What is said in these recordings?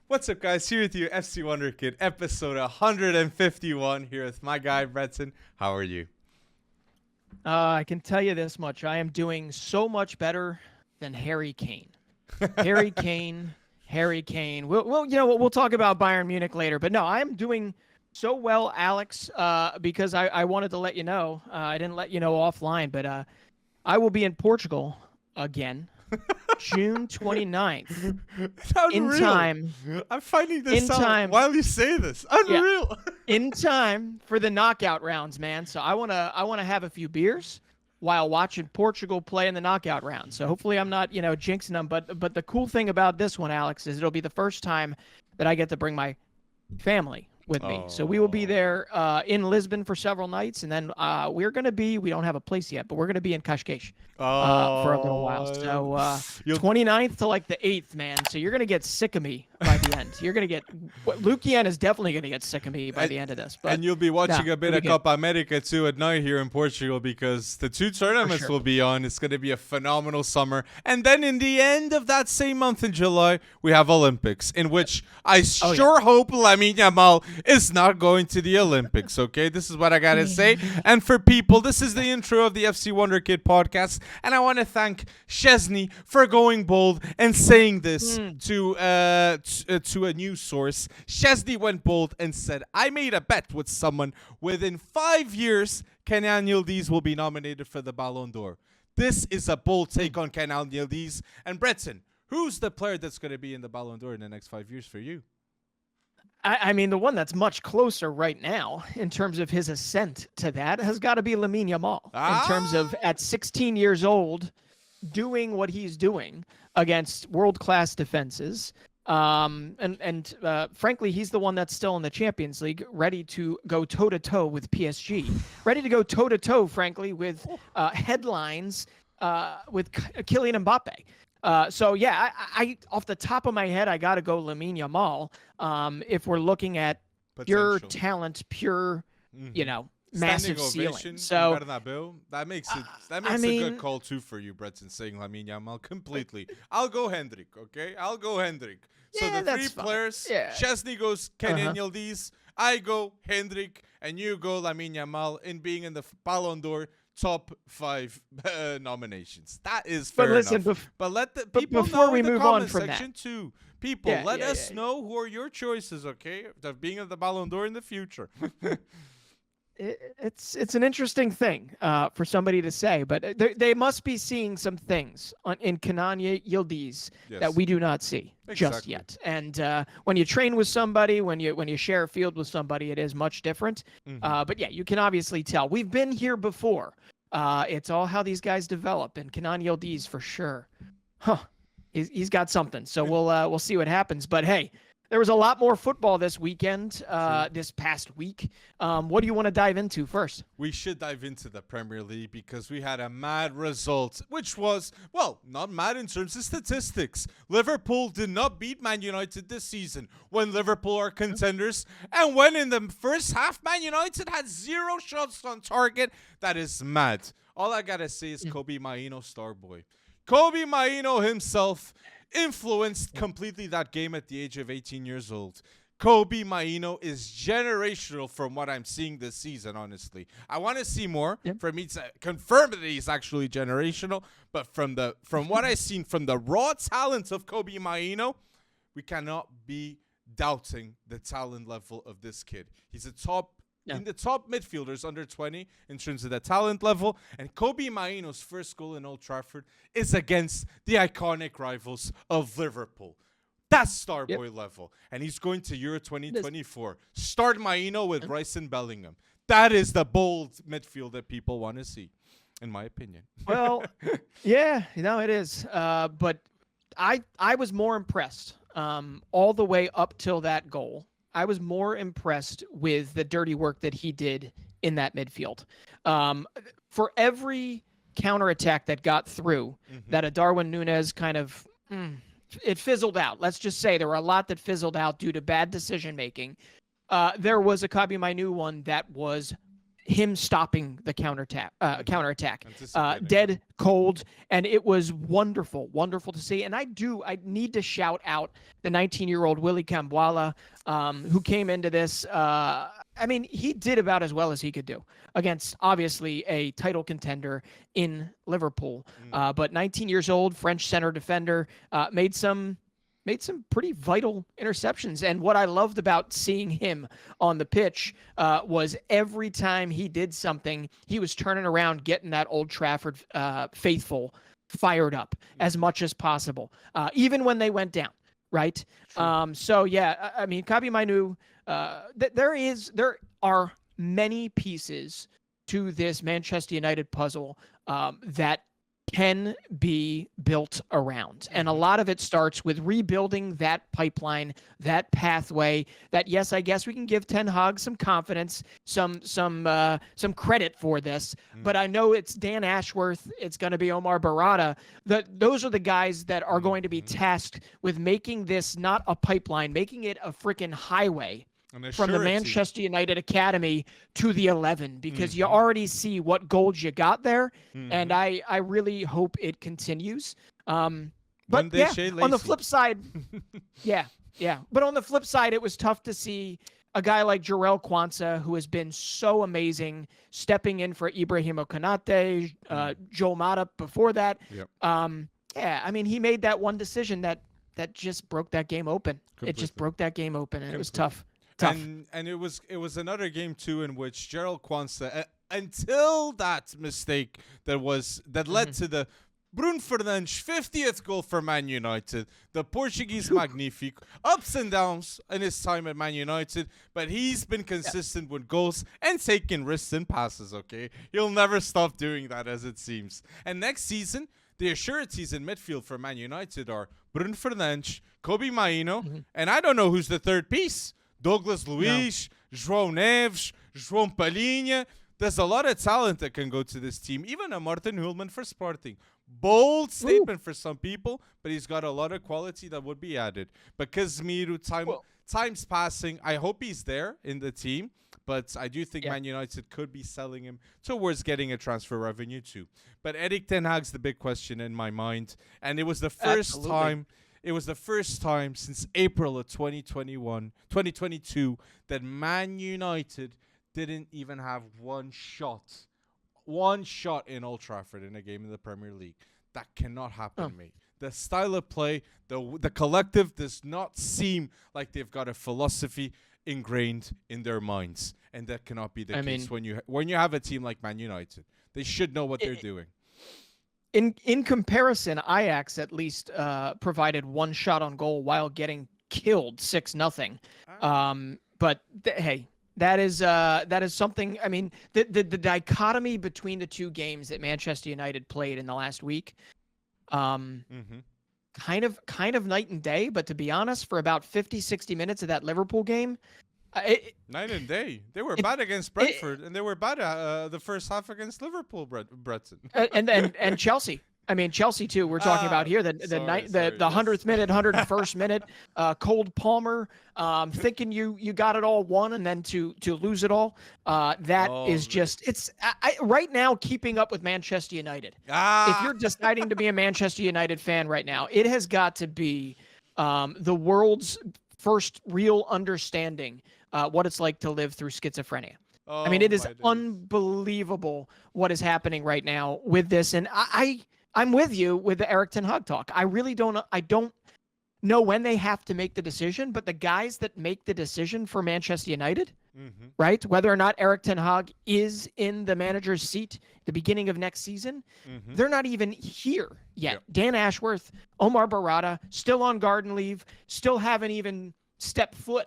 What's up, guys? Here with you, FC Wonderkid, episode 151. Here with my guy, Breton. How are you? I can tell you this much. I am doing so much better than Harry Kane. Harry Kane, Harry Kane. We'll talk about Bayern Munich later. But no, I am doing so well, Alex, because I wanted to let you know. I didn't let you know offline, but I will be in Portugal again. June 29th. In time. I'm finding this out while you say this. Unreal. Yeah, in time for the knockout rounds, man. So I wanna have a few beers while watching Portugal play in the knockout round. So hopefully I'm not, jinxing them. But the cool thing about this one, Alex, is it'll be the first time that I get to bring my family with me. So we will be there in Lisbon for several nights, and then we don't have a place yet, but we're going to be in Cascais for a little while. So 29th to like the 8th, man. So you're going to get sick of me by the end. You're going to get Lukian is definitely going to get sick of me by the end of this. But, and you'll be watching a bit of Copa America too at night here in Portugal, because the two tournaments will be on. It's going to be a phenomenal summer. And then in the end of that same month in July, we have Olympics, in which I hope Lamine Yamal is not going to the Olympics, okay? This is what I gotta say. And for people, this is the intro of the FC Wonderkid podcast, and I want to thank Chesney for going bold and saying this to a news source. Chesney went bold and said, I made a bet with someone. Within 5 years, Kenan Yildiz will be nominated for the Ballon d'Or. This is a bold take on Kenan Yildiz. And Breton, who's the player that's going to be in the Ballon d'Or in the next 5 years for you? I mean, the one that's much closer right now in terms of his ascent to that has got to be Lamine Yamal. In terms of at 16 years old, doing what he's doing against world-class defenses. Frankly, he's the one that's still in the Champions League, ready to go toe-to-toe with PSG. Ready to go toe-to-toe, frankly, with headlines with Kylian Mbappe. I off the top of my head, I got to go Lamine Yamal. If we're looking at pure talent, pure, massive ceiling. So that makes a good call too for you, Breton, saying Lamine Yamal completely. I'll go Hendrik, okay? I'll go Hendrik. So the three players, Chesney goes Kenan Yildiz, I go Hendrik, and you go Lamine Yamal in being in the Ballon d'Or top 5 nominations. That is fair enough. But let the people know in the comment section too. People, let us know who are your choices, okay? Of being in the Ballon d'Or in the future. It's an interesting thing for somebody to say, but they must be seeing some things in Kenan Yildiz that we do not see just yet. And when you train with somebody, when you share a field with somebody, it is much different. But yeah, you can obviously tell. We've been here before. It's all how these guys develop, and Kenan Yildiz for sure. He's got something. So we'll see what happens. But hey, there was a lot more football this weekend, this past week. What do you want to dive into first? We should dive into the Premier League because we had a mad result, which was, well, not mad in terms of statistics. Liverpool did not beat Man United this season when Liverpool are contenders. And when in the first half, Man United had 0 shots on target. That is mad. All I got to say is Kobe Maino, star boy. Kobe Maino himself influenced completely that game at the age of 18 years old. Kobe Maino is generational from what I'm seeing this season, honestly. I want to see more for me to confirm that he's actually generational, but from what I've seen from the raw talent of Kobe Maino, we cannot be doubting the talent level of this kid. He's in the top midfielders under 20 in terms of the talent level. And Kobe Maino's first goal in Old Trafford is against the iconic rivals of Liverpool. That's star boy level. And he's going to Euro 2024. Start Maino with Rice and Bellingham. That is the bold midfield that people want to see, in my opinion. Well, it is. But I was more impressed all the way up till that goal. I was more impressed with the dirty work that he did in that midfield. For every counterattack that got through, that a Darwin Núñez kind of, it fizzled out. Let's just say there were a lot that fizzled out due to bad decision-making. There was a Kobe Mainu one that was him stopping the counterattack, Anticipating. dead cold, and it was wonderful to see. And I need to shout out the 19-year-old Willie Kambwala, who came into this. I mean, he did about as well as he could do against obviously a title contender in Liverpool. But 19 years old, French center defender, made some pretty vital interceptions. And what I loved about seeing him on the pitch was every time he did something, he was turning around, getting that Old Trafford faithful fired up as much as possible, even when they went down, right? So, yeah, I mean, Kabi Mainu, there are many pieces to this Manchester United puzzle that can be built around. And a lot of it starts with rebuilding that pipeline, that pathway, that, yes, I guess we can give Ten Hag some confidence, some credit for this, but I know it's Dan Ashworth, it's going to be Omar Barada. Those are the guys that are going to be tasked with making this not a pipeline, making it a freaking highway from the Manchester United Academy to the 11, because you already see what goals you got there, and I really hope it continues. But yeah, on the flip side, but on the flip side, it was tough to see a guy like Jarrell Quansah, who has been so amazing, stepping in for Ibrahim Konate, Joel Matip before that. I mean, he made that one decision that just broke that game open. Completely. It just broke that game open, and it was tough. And it was another game too in which Jarrell Quansah, until that mistake that led to the Bruno Fernandes 50th goal for Man United, the Portuguese Magnifique, ups and downs in his time at Man United, but he's been consistent with goals and taking risks and passes, okay? He'll never stop doing that, as it seems. And next season, the assurities in midfield for Man United are Bruno Fernandes, Kobe Maino, and I don't know who's the third piece. Douglas Luiz, João Neves, João Palhinha. There's a lot of talent that can go to this team. Even a Martin Hulman for Sporting. Bold statement for some people, but he's got a lot of quality that would be added. But Casemiro, time's passing. I hope he's there in the team, but I do think Man United could be selling him towards getting a transfer revenue too. But Erik ten Hag's the big question in my mind, and it was the first time. It was the first time since April of 2022 that Man United didn't even have one shot in Old Trafford in a game in the Premier League. That cannot happen, mate. The style of play, the collective does not seem like they've got a philosophy ingrained in their minds, and that cannot be the case when you have a team like Man United. They should know what they're doing. In comparison, Ajax at least provided one shot on goal while getting killed 6-0. But hey, that is something. I mean, the dichotomy between the two games that Manchester United played in the last week, kind of night and day. But to be honest, for about 50-60 minutes of that Liverpool game, night and day. They were bad against Brentford, and they were bad the first half against Liverpool, Breton. and Chelsea. I mean, Chelsea too. We're talking about here the 100th minute, 101st minute. Cole Palmer, thinking you got it all won, and then to lose it all. It's right now keeping up with Manchester United. If you're deciding to be a Manchester United fan right now, it has got to be the world's first real understanding what it's like to live through schizophrenia. I mean, it is unbelievable what is happening right now with this. And I'm with you with the Erik ten Hag talk. I really don't know when they have to make the decision, but the guys that make the decision for Manchester United, right, whether or not Erik ten Hag is in the manager's seat the beginning of next season, they're not even here yet. Yep. Dan Ashworth, Omar Barada, still on garden leave, still haven't even stepped foot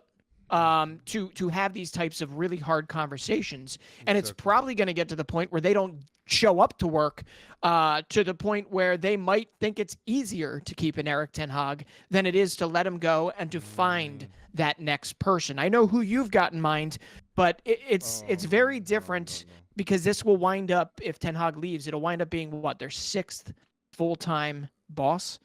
to have these types of really hard conversations. And it's probably going to get to the point where they don't show up to work, to the point where they might think it's easier to keep an Erik ten Hag than it is to let him go and to find that next person. I know who you've got in mind, but it's very different because this will wind up, if Ten Hag leaves, it'll wind up being their 6th full-time boss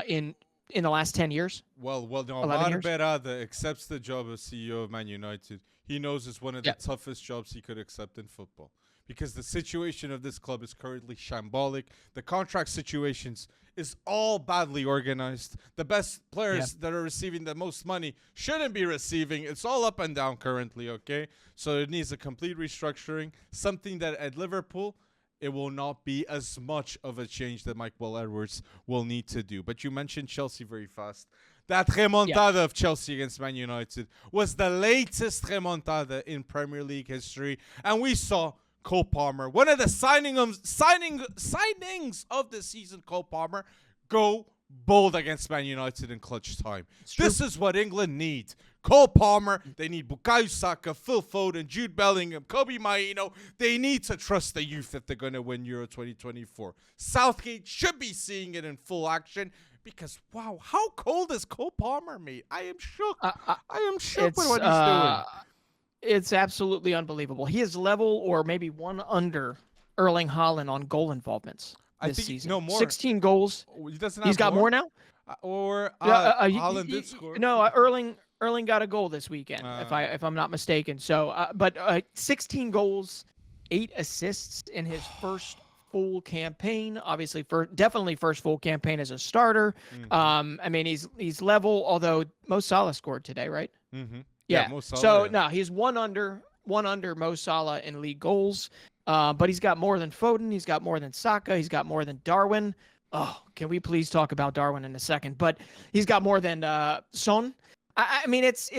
in in the last 10 years. Well, no, 11 years? Barberada accepts the job of CEO of Man United. He knows it's one of the Yeah. toughest jobs he could accept in football because the situation of this club is currently shambolic. The contract situations is all badly organized. The best players that are receiving the most money shouldn't be receiving. It's all up and down currently, okay? So it needs a complete restructuring, something that at Liverpool it will not be as much of a change that Michael Edwards will need to do. But you mentioned Chelsea very fast. That remontada of Chelsea against Man United was the latest remontada in Premier League history. And we saw Cole Palmer, one of the signings of the season, Cole Palmer, go bold against Man United in clutch time. This is what England need. Cole Palmer, they need Bukayo Saka, Phil Foden, Jude Bellingham, Kobe Maino. They need to trust the youth if they're going to win Euro 2024. Southgate should be seeing it in full action because, wow, how cold is Cole Palmer, mate? I am shook. I am shook with what he's doing. It's absolutely unbelievable. He is level or maybe one under Erling Haaland on goal involvements this season. No more. 16 goals. He's got more now? Haaland did score. No, Erling got a goal this weekend, if I'm not mistaken. So, but 16 goals, 8 assists in his first full campaign. Obviously, definitely first full campaign as a starter. Mm-hmm. I mean, he's level. Although Mo Salah scored today, right? Mm-hmm. Yeah. Mo Salah, So no, he's one under Mo Salah in league goals. But he's got more than Foden. He's got more than Saka. He's got more than Darwin. Oh, can we please talk about Darwin in a second? But he's got more than Son. I mean, it's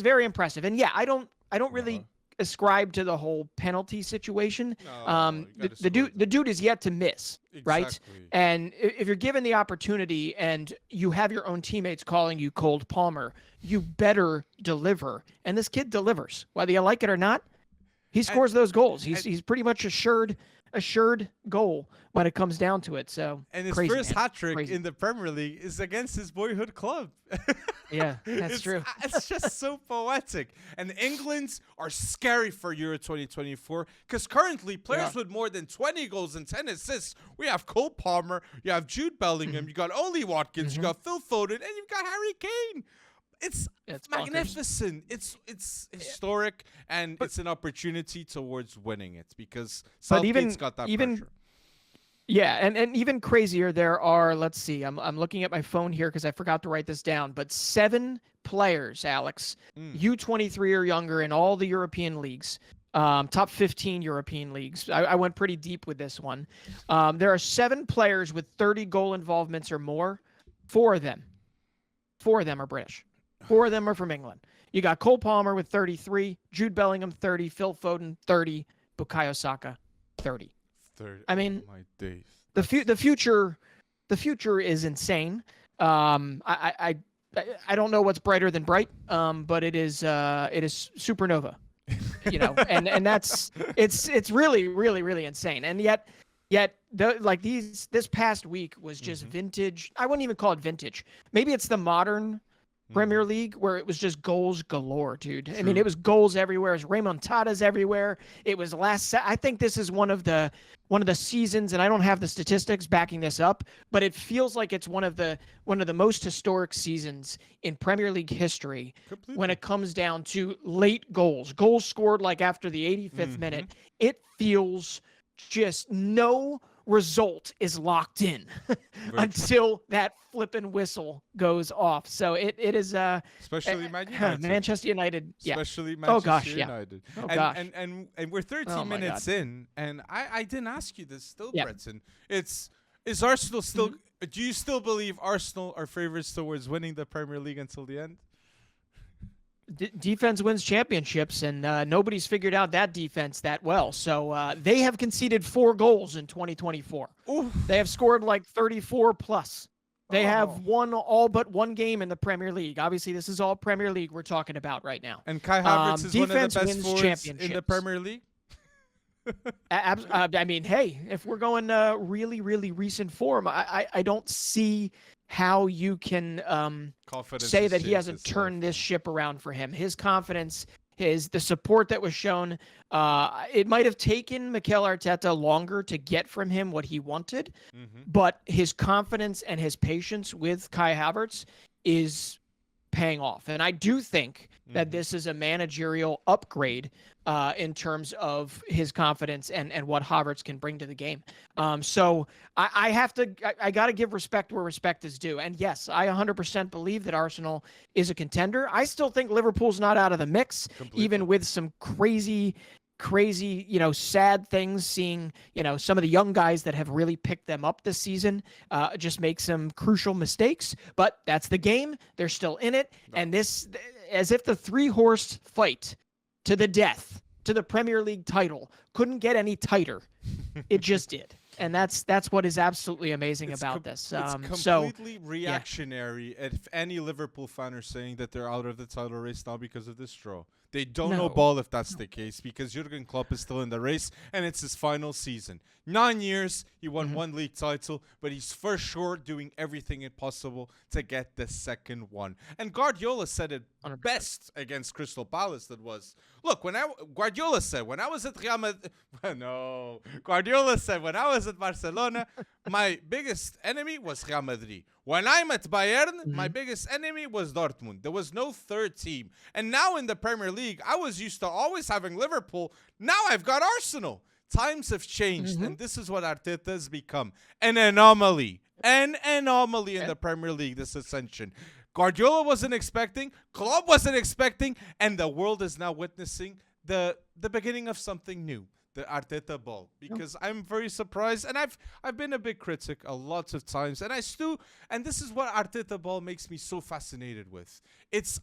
very impressive. And yeah, I don't really ascribe to the whole penalty situation. The dude is yet to miss, right? And if you're given the opportunity and you have your own teammates calling you Cold Palmer, you better deliver. And this kid delivers, whether you like it or not. He scores those goals. He's pretty much assured goal when it comes down to it. So and his first hat trick in the Premier League is against his boyhood club. Yeah, that's true. It's just so poetic. And England's are scary for Euro 2024 because currently players with more than 20 goals and 10 assists. We have Cole Palmer, you have Jude Bellingham, you got Oli Watkins, you got Phil Foden, and you've got Harry Kane. It's magnificent. It's historic, and it's an opportunity towards winning it because Southgate's got that pressure. Yeah, and even crazier, there are, let's see, I'm looking at my phone here because I forgot to write this down, but 7 players, Alex, U23 or younger in all the European leagues, top 15 European leagues. I went pretty deep with this one. There are 7 players with 30 goal involvements or more. 4 of them are British. 4 of them are from England. You got Cole Palmer with 33, Jude Bellingham 30, Phil Foden 30, Bukayo Saka 30. I mean, my days. The future is insane. I don't know what's brighter than bright, but it is supernova. You know, and that's it's really insane. And yet this past week was just vintage. I wouldn't even call it vintage. Maybe it's the modern Premier League where it was just goals galore, dude. True. I mean, it was goals everywhere. It was remontadas everywhere. It was I think this is one of the seasons, and I don't have the statistics backing this up, but it feels like it's one of the most historic seasons in Premier League history. Completely. When it comes down to late goals scored like after the 85th minute. It feels just no result is locked in until that flippin' whistle goes off. So it is especially Manchester United. Yeah. Especially Manchester United. Oh gosh. And we're 13 minutes in, and I didn't ask you this still, Breton. Is Arsenal still do you still believe Arsenal are favorites towards winning the Premier League until the end? Defense wins championships, and nobody's figured out that defense that well. So they have conceded 4 goals in 2024. Oof. They have scored like 34 plus. They have won all but 1 game in the Premier League. Obviously, this is all Premier League we're talking about right now. And Kai Havertz is one of the best forwards in the Premier League. I mean, hey, if we're going really recent form, I don't see how you can say that he hasn't turned this ship around for him. His confidence the support that was shown. It might have taken Mikel Arteta longer to get from him what he wanted, but his confidence and his patience with Kai Havertz is paying off. And I do think that this is a managerial upgrade in terms of his confidence and what Havertz can bring to the game. So I got to give respect where respect is due. And yes, I 100% believe that Arsenal is a contender. I still think Liverpool's not out of the mix, even with some crazy, sad things, seeing, some of the young guys that have really picked them up this season just make some crucial mistakes. But that's the game. They're still in it. And this, as if the three-horse fight to the death, to the Premier League title, couldn't get any tighter. It just did. And that's what is absolutely amazing about this. It's completely reactionary if any Liverpool fan are saying that they're out of the title race now because of this draw. They don't know ball if that's the case, because Jurgen Klopp is still in the race and it's his final season. 9 years, he won one league title, but he's for sure doing everything possible to get the second one. And Guardiola said it best against Crystal Palace. That was, look, Guardiola said when I was at Real Madrid, Guardiola said when I was at Barcelona, my biggest enemy was Real Madrid. When I'm at Bayern, my biggest enemy was Dortmund. There was no third team. And now in the Premier League, I was used to always having Liverpool. Now I've got Arsenal. Times have changed, and this is what Arteta has become. An anomaly. An anomaly in the Premier League, this ascension. Guardiola wasn't expecting, Klopp wasn't expecting, and the world is now witnessing the beginning of something new. The Arteta ball, because I'm very surprised, and I've been a big critic a lot of times, and this is what Arteta ball makes me so fascinated with.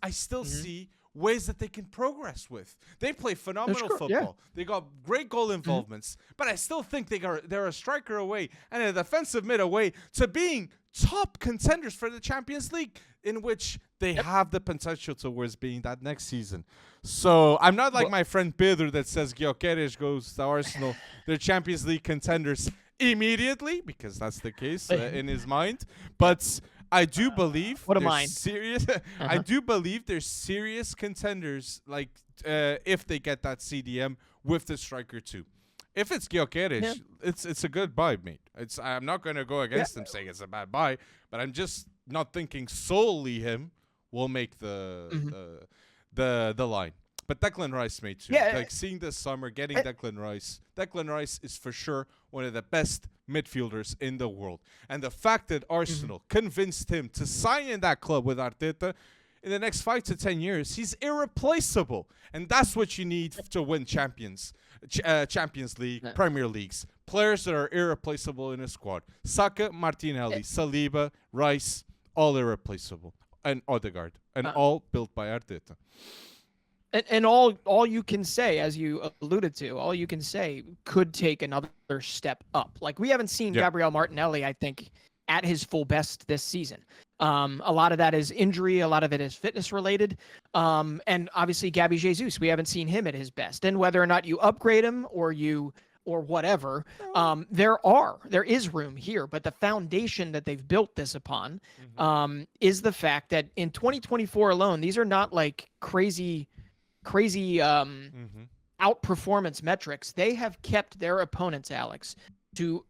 I still see ways that they can progress with. They play phenomenal football. Yeah. They got great goal involvements, but I still think they're a striker away and a defensive mid away to being top contenders for the Champions League, in which they have the potential towards being that next season. So I'm not like my friend Pedro that says Gyökeres goes to Arsenal. They're Champions League contenders immediately, because that's the case in his mind. But I do believe serious. I do believe there's serious contenders, like if they get that CDM with the striker too. If it's Gyökeres, it's a good buy, mate. I'm not going to go against him saying it's a bad buy, but I'm just not thinking solely him will make the line. But Declan Rice, mate, too. Yeah. Like seeing this summer, getting Declan Rice. Declan Rice is for sure one of the best midfielders in the world. And the fact that Arsenal convinced him to sign in that club with Arteta, in the next 5 to 10 years, he's irreplaceable. And that's what you need to win Champions League, Premier Leagues. Players that are irreplaceable in a squad. Saka, Martinelli, Saliba, Rice, all irreplaceable. And Odegaard. And all built by Arteta. And all you can say, as you alluded to, all you can say could take another step up. Like, we haven't seen Gabriel Martinelli, I think, at his full best this season. A lot of that is injury. A lot of it is fitness related. And obviously Gabby Jesus, we haven't seen him at his best. And whether or not you upgrade him or whatever, there is room here. But the foundation that they've built this upon is the fact that in 2024 alone, these are not like crazy outperformance metrics. They have kept their opponents, Alex, to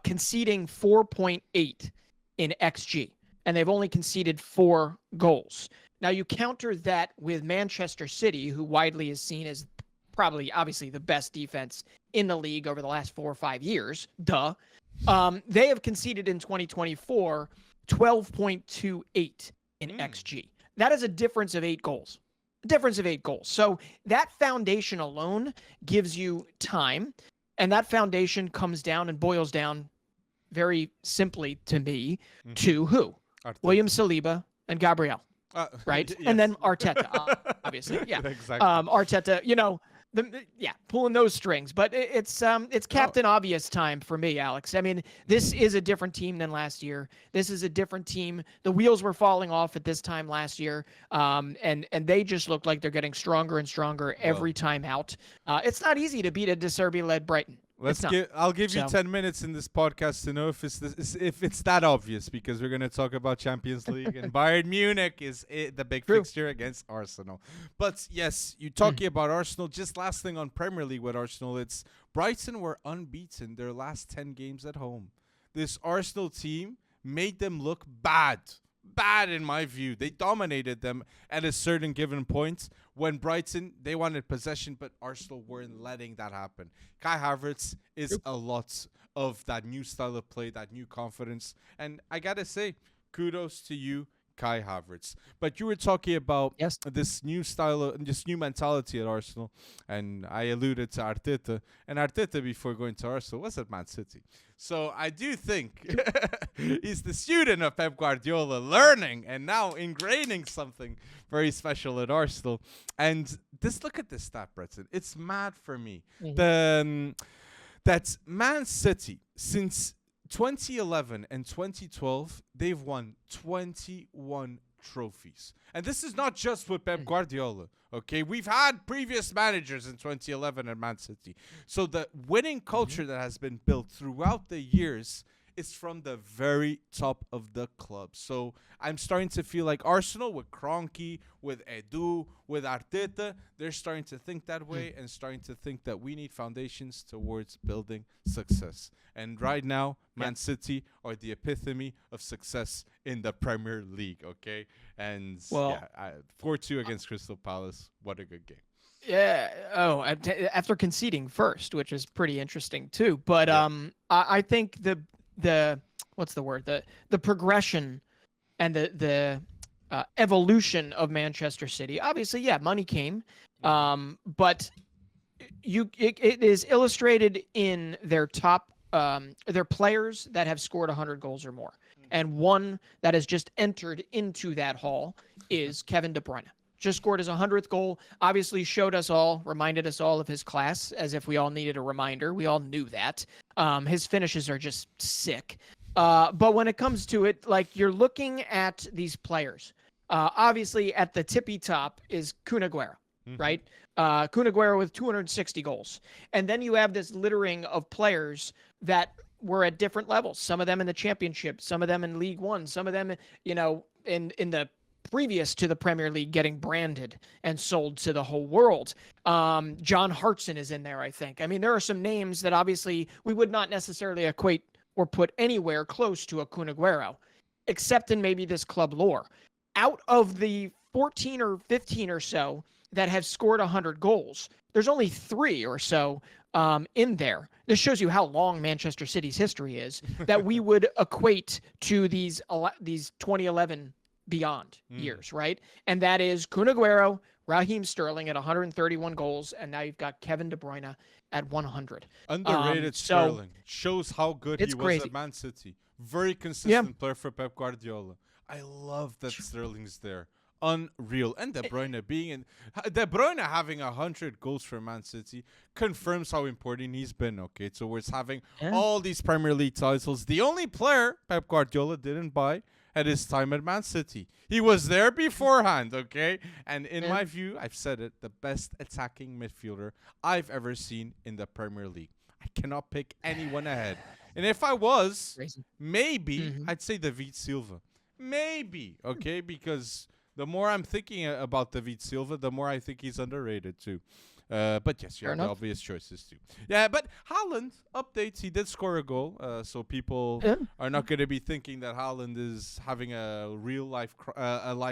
conceding 4.8 in XG, and they've only conceded 4 goals. Now you counter that with Manchester City, who widely is seen as probably obviously the best defense in the league over the last 4 or 5 years. They have conceded in 2024 12.28 in XG. That is a difference of 8 goals. So that foundation alone gives you time, and that foundation comes down and boils down very simply to me to who? Arteta. William Saliba and Gabriel, right? Yes. And then Arteta, obviously. Yeah. Exactly. Arteta, pulling those strings. But it's Captain Obvious time for me, Alex. I mean, this is a different team than last year. This is a different team. The wheels were falling off at this time last year, and they just look like they're getting stronger and stronger every time out. It's not easy to beat a De Zerbi-led Brighton. Let's It's not. give. I'll give you So 10 minutes in this podcast to know if if it's that obvious, because we're gonna talk about Champions League and Bayern Munich is the big True. fixture against Arsenal. But yes, you talking about Arsenal. Just last thing on Premier League with Arsenal, it's Brighton were unbeaten their last 10 games at home. This Arsenal team made them look bad. Bad in my view. They dominated them at a certain given point. When Brighton, they wanted possession, but Arsenal weren't letting that happen. Kai Havertz is a lot of that new style of play, that new confidence. And I got to say, kudos to you, Kai Havertz. But you were talking about this new style, this new mentality at Arsenal. And I alluded to Arteta. And Arteta, before going to Arsenal, was at Man City. So I do think he's the student of Pep Guardiola, learning and now ingraining something very special at Arsenal. And look at this stat, Breton. It's mad for me. That Man City, since 2011 and 2012, they've won 21 trophies. And this is not just with Pep Guardiola, okay? We've had previous managers in 2011 at Man City. So the winning culture that has been built throughout the years is from the very top of the club. So I'm starting to feel like Arsenal with Kroenke, with Edu, with Arteta, they're starting to think that way and starting to think that we need foundations towards building success. And right now, Man City are the epitome of success in the Premier League, okay? And 4-2 against Crystal Palace. What a good game. Yeah. Oh, after conceding first, which is pretty interesting too. But I think the what's the word? The progression and the evolution of Manchester City. Obviously, money came, but it is illustrated in their top their players that have scored 100 goals or more. And one that has just entered into that hall is Kevin De Bruyne. Just scored his 100th goal, obviously reminded us all of his class, as if we all needed a reminder. We all knew that. His finishes are just sick. But when it comes to it, like, you're looking at these players. Obviously, at the tippy top is Kun Aguero, right? Kun Aguero with 260 goals. And then you have this littering of players that were at different levels. Some of them in the Championship, some of them in League One, some of them, in the previous to the Premier League getting branded and sold to the whole world. John Hartson is in there, I think. I mean, there are some names that obviously we would not necessarily equate or put anywhere close to a Kun Aguero, except in maybe this club lore. Out of the 14 or 15 or so that have scored 100 goals, there's only 3 or so in there. This shows you how long Manchester City's history is, that we would equate to these 2011 beyond years, right? And that is Kun Aguero, Raheem Sterling at 131 goals, and now you've got Kevin De Bruyne at 100. Underrated Sterling. Shows how good he was at Man City. Very consistent player for Pep Guardiola. I love that Sterling's there. Unreal. And De Bruyne having 100 goals for Man City confirms how important he's been, okay? So we're having all these Premier League titles. The only player Pep Guardiola didn't buy at his time at Man City. He was there beforehand, okay? And in my view, I've said it, the best attacking midfielder I've ever seen in the Premier League. I cannot pick anyone ahead. And if I was, maybe I'd say David Silva. Maybe, okay? Because the more I'm thinking about David Silva, the more I think he's underrated too. But yes, you have the obvious choices too. Yeah, but Haaland updates. He did score a goal, so people are not going to be thinking that Haaland is having a real life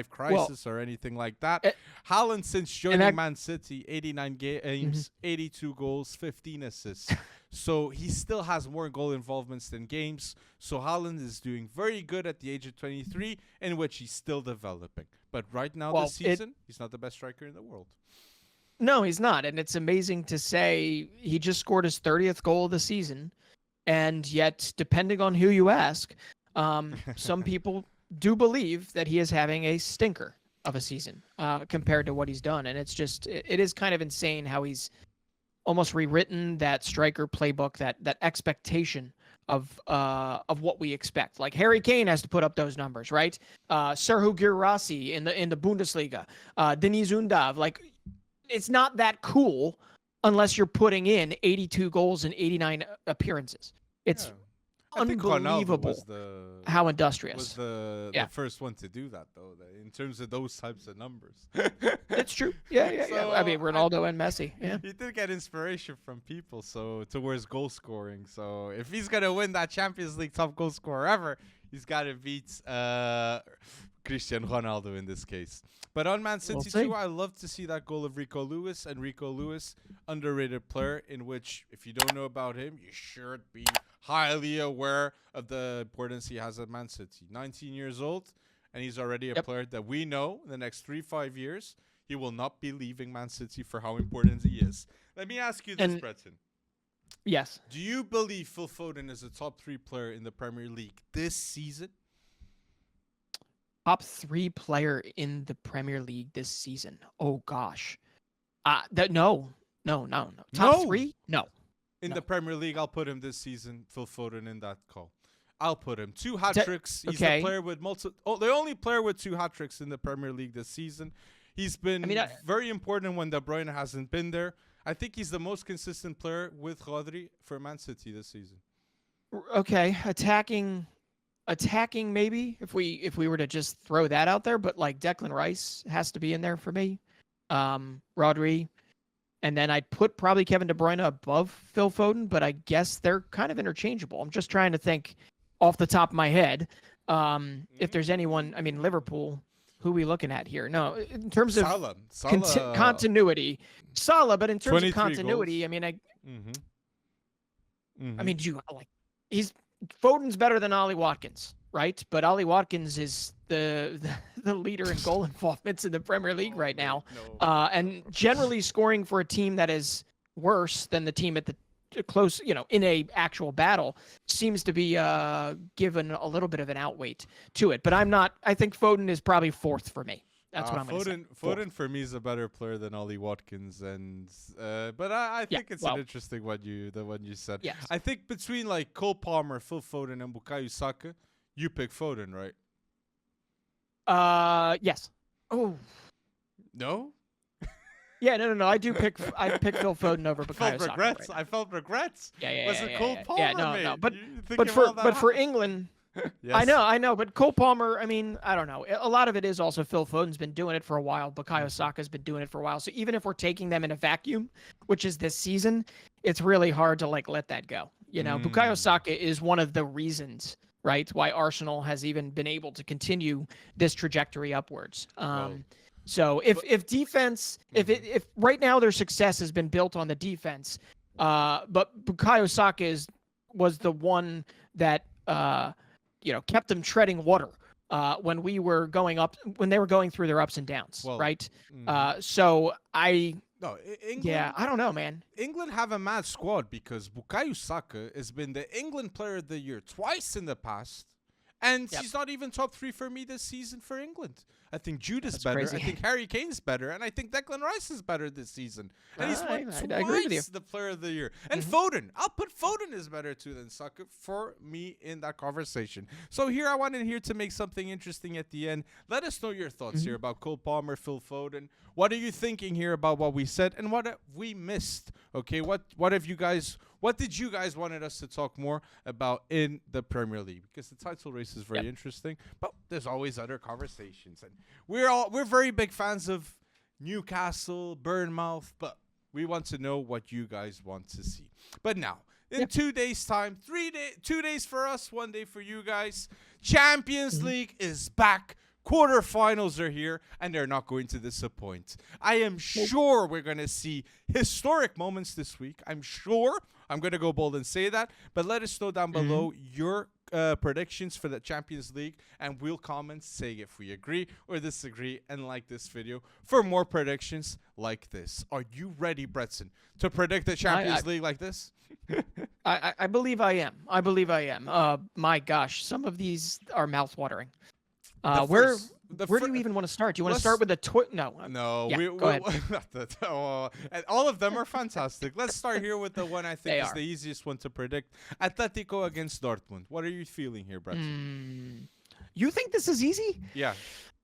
crisis or anything like that. Haaland, since joining Man City, 89 games, 82 goals, 15 assists. So he still has more goal involvements than games. So Haaland is doing very good at the age of 23, in which he's still developing. But right now this season, he's not the best striker in the world. No, he's not. And it's amazing to say he just scored his 30th goal of the season. And yet, depending on who you ask, some people do believe that he is having a stinker of a season compared to what he's done. And it's just, it is kind of insane how he's almost rewritten that striker playbook, that expectation of what we expect. Like Harry Kane has to put up those numbers, right? Serhou Guirassy in the Bundesliga, Denis Undav, like, it's not that cool unless you're putting in 82 goals and 89 appearances. It's I think Ronaldo unbelievable how industrious. was the first one to do that, though, in terms of those types of numbers. It's true. Yeah. So, I mean, Ronaldo and Messi. Yeah. He did get inspiration from people, towards goal scoring. So if he's gonna win that Champions League top goal scorer ever, he's got to beat Cristiano Ronaldo in this case. But on Man City too, I love to see that goal of Rico Lewis. And Rico Lewis, underrated player, in which, if you don't know about him, you should be highly aware of the importance he has at Man City. 19 years old, and he's already a player that we know in the next 3-5 years, he will not be leaving Man City for how important he is. Let me ask you this, Breton. Yes. Do you believe Phil Foden is a top 3 player in the Premier League this season? Top 3 player in the Premier League this season. Oh gosh. No. Top 3? No. In the Premier League, I'll put him this season, Phil Foden, in that call. I'll put him. 2 hat-tricks. He's the player with the only player with 2 hat-tricks in the Premier League this season. He's been very important when De Bruyne hasn't been there. I think he's the most consistent player with Rodri for Man City this season. Okay, attacking maybe if we were to just throw that out there, but like Declan Rice has to be in there for me. Rodri, and then I'd put probably Kevin De Bruyne above Phil Foden, but I guess they're kind of interchangeable. I'm just trying to think off the top of my head if there's anyone. I mean, Liverpool. Who are we looking at here? No, in terms of continuity, Salah. But in terms of continuity, goals. I mean, I mean, Foden's better than Ollie Watkins, right? But Ollie Watkins is the leader in goal involvements in the Premier League right now, and generally scoring for a team that is worse than the team at the close, in a actual battle, seems to be given a little bit of an outweight to it. But I think Foden is probably 4th for me. That's what I'm going to say. Foden for me is a better player than Ollie Watkins, and but I think it's an interesting one you said. Yes. I think between like Cole Palmer, Phil Foden, and Bukayo Saka, you pick Foden, right? Yes. Oh. No. Yeah, no. I pick Phil Foden over Bukayo Saka. Right, I felt regrets. Yeah. Was it Cole Palmer? Yeah, no. But for England. Yes. I know, but Cole Palmer, I mean, I don't know. A lot of it is also Phil Foden's been doing it for a while. Bukayo Saka's been doing it for a while. So even if we're taking them in a vacuum, which is this season, it's really hard to let that go. Bukayo Saka is one of the reasons, right, why Arsenal has even been able to continue this trajectory upwards. So if defense, if right now their success has been built on the defense, but Bukayo Saka was the one that kept them treading water when they were going through their ups and downs, right? So I don't know, man. England have a mad squad because Bukayo Saka has been the England Player of the Year twice in the past, and he's not even top 3 for me this season for England. I think Jude is better. Crazy. I think Harry Kane's better. And I think Declan Rice is better this season. And he's won twice the Player of the Year. And Foden. I'll put Foden is better too than Saka for me in that conversation. So here I wanted here to make something interesting at the end. Let us know your thoughts here about Cole Palmer, Phil Foden. What are you thinking here about what we said and what have we missed? Okay, what did you guys wanted us to talk more about in the Premier League? Because the title race is very interesting, but there's always other conversations. And we're very big fans of Newcastle, Bournemouth, but we want to know what you guys want to see. But now, in 2 days' time, 2 days for us, 1 day for you guys, Champions League is back. Quarterfinals are here, and they're not going to disappoint. I am sure we're going to see historic moments this week. I'm sure. I'm going to go bold and say that. But let us know down below your predictions for the Champions League, and we'll comment, say if we agree or disagree, and like this video for more predictions like this. Are you ready, Bretson, to predict the Champions League like this? I believe I am. My gosh, some of these are mouthwatering. Where do you even want to start? Do you want to start with the No. Go ahead. And all of them are fantastic. Let's start here with the one I think is the easiest one to predict. Atletico against Dortmund. What are you feeling here, Brett? You think this is easy? Yeah.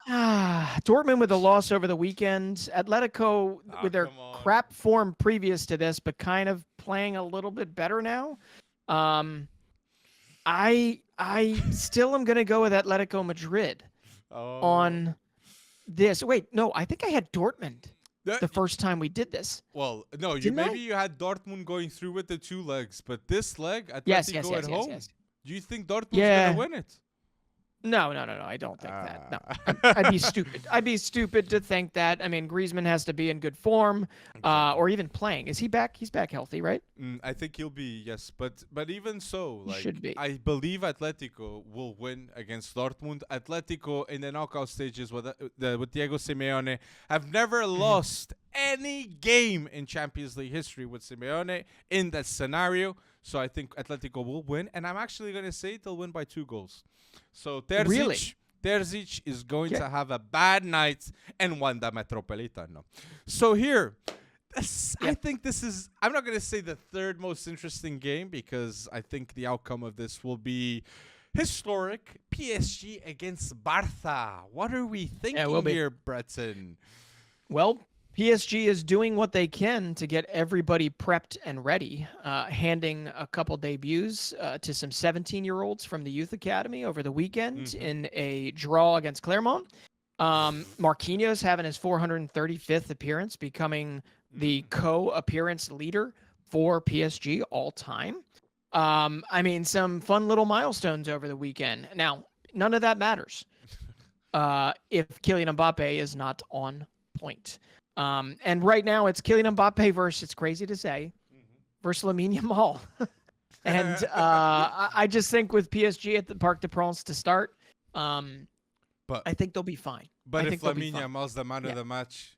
Dortmund with a loss over the weekend. Atletico with their Come on. crap form previous to this, but kind of playing a little bit better now. I still am gonna go with Atletico Madrid on this. Wait, no, I think I had Dortmund the first time we did this. Well, no, Didn't I? maybe you had Dortmund going through with the 2 legs, but this leg, Atletico Yes, at home. yes. Do you think Dortmund's Yeah. gonna win it? No, I don't think that. No, I'd be stupid. I'd be stupid to think that. I mean, Griezmann has to be in good form, or even playing. Is he back? He's back healthy, right? I think he'll be, yes, but even so, like should be. I believe Atletico will win against Dortmund. Atletico in the knockout stages with Diego Simeone have never lost any game in Champions League history with Simeone in that scenario. So I think Atletico will win, and I'm actually gonna say they'll win by 2 goals. So Terzic, Really? Terzic is going to have a bad night and Wanda Metropolitano. So here, I think this is, I'm not going to say the third most interesting game because I think the outcome of this will be historic. PSG against Barca. What are we thinking here, Breton? Well, PSG is doing what they can to get everybody prepped and ready, handing a couple debuts to some 17-year-olds from the youth academy over the weekend in a draw against Clermont. Marquinhos having his 435th appearance, becoming the co-appearance leader for PSG all time. I mean, some fun little milestones over the weekend. Now, none of that matters if Kylian Mbappe is not on point. And right now it's Kylian Mbappe versus, it's crazy to say, versus Lamine Yamal. And I just think with PSG at the Parc des Princes to start, but I think they'll be fine. But if Lamine Yamal's the man of the match,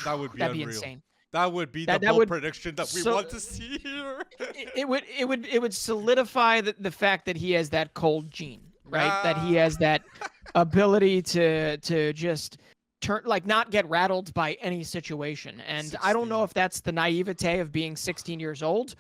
that would be That'd unreal. Be insane. That would be the bold prediction that we want to see here. it would solidify the fact that he has that cold gene, right? That he has that ability to just not get rattled by any situation. And 16. I don't know if that's the naivete of being 16 years old,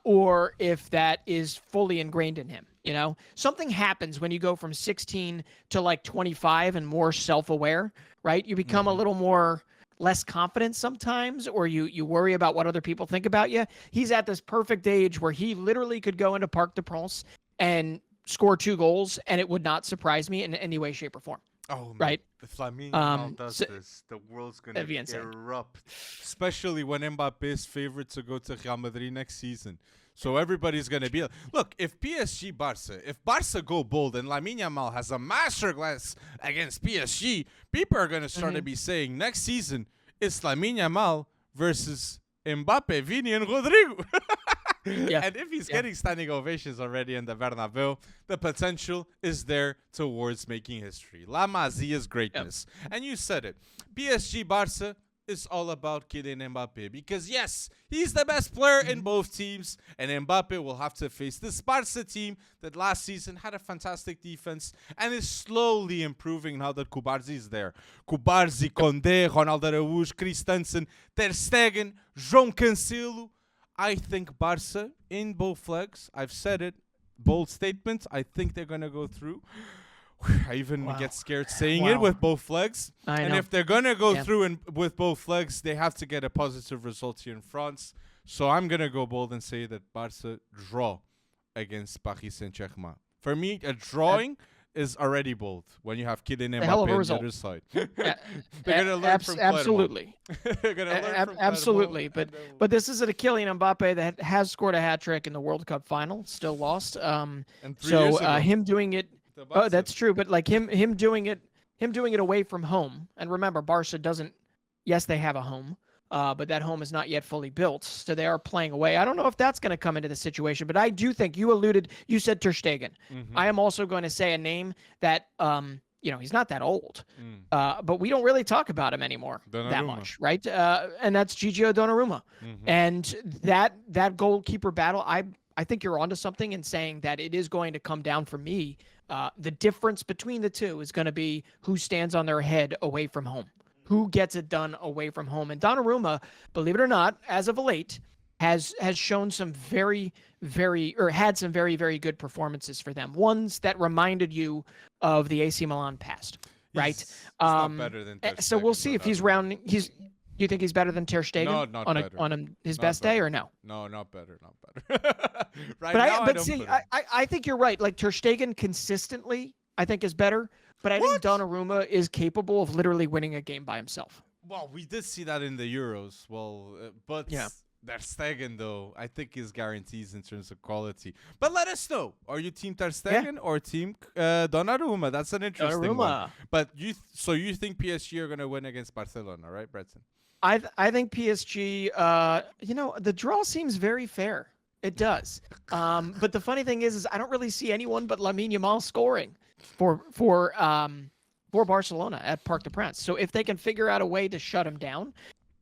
or if that is fully ingrained in him. You know, something happens when you go from 16 to like 25 and more self-aware, right? You become a little more less confident sometimes, or you worry about what other people think about you. He's at this perfect age where he literally could go into Parc des Princes and score 2 goals, and it would not surprise me in any way, shape, or form. Oh, man. Right. If Lamine does this, the world's going to erupt. Especially when Mbappe is favorite to go to Real Madrid next season. So everybody's going to be... Look, if Barca go bold and Lamine Yamal has a masterclass against PSG, people are going to start to be saying next season, it's Lamine Yamal versus Mbappe, Vini, and Rodrigo. And if he's getting standing ovations already in the Bernabeu, the potential is there towards making history. La Masia's greatness. And you said it. PSG Barca is all about Kylian Mbappe because, yes, he's the best player in both teams, and Mbappe will have to face this Barca team that last season had a fantastic defense and is slowly improving now that Cubarsí is there. Cubarsí, Condé, Ronaldo Araújo, Christensen, Ter Stegen, João Cancelo. I think Barca in both legs. I've said it. Bold statement. I think they're going to go through. I even get scared saying it with both legs. And if they're going to go through with both legs, they have to get a positive result here in France. So I'm going to go bold and say that Barca draw against Paris Saint-Germain. For me, a drawing is already bold when you have Kylian Mbappe on the other side. They're going to learn from absolutely. They're going to learn from absolutely. But this is a Kylian Mbappe that has scored a hat trick in the World Cup final, still lost. And 3 years ago, him doing it. Oh, that's true. But like him doing it away from home. And remember, Barca doesn't. Yes, they have a home. But that home is not yet fully built, so they are playing away. I don't know if that's going to come into the situation, but I do think you said Ter Stegen. I am also going to say a name that, he's not that old, but we don't really talk about him anymore that much, right? And that's Gigio Donnarumma. And that goalkeeper battle, I think you're onto something in saying that it is going to come down for me. The difference between the two is going to be who stands on their head away from home. Who gets it done away from home. And Donnarumma, believe it or not, as of late, has shown some had some very, very good performances for them. Ones that reminded you of the AC Milan past. right? He's not better than Ter So we'll Stegen, see though, if he's that's rounding. Do you think he's better than Ter Stegen No, not on better. his Not best day better. or no? No, not better. Not better. Right But now, I but don't see, put him. I think you're right. Like Ter Stegen consistently, I think is better. But I think What? Donnarumma is capable of literally winning a game by himself. Well, we did see that in the Euros. Well, but Yeah. Ter Stegen, though, I think is guarantees in terms of quality. But let us know. Are you team Ter Stegen or team Donnarumma? That's an interesting one. Donnarumma. But so you think PSG are going to win against Barcelona, right, Bretson? I think PSG. The draw seems very fair. It does. But the funny thing is I don't really see anyone but Lamine Yamal scoring for Barcelona at Parc des Princes. So if they can figure out a way to shut him down,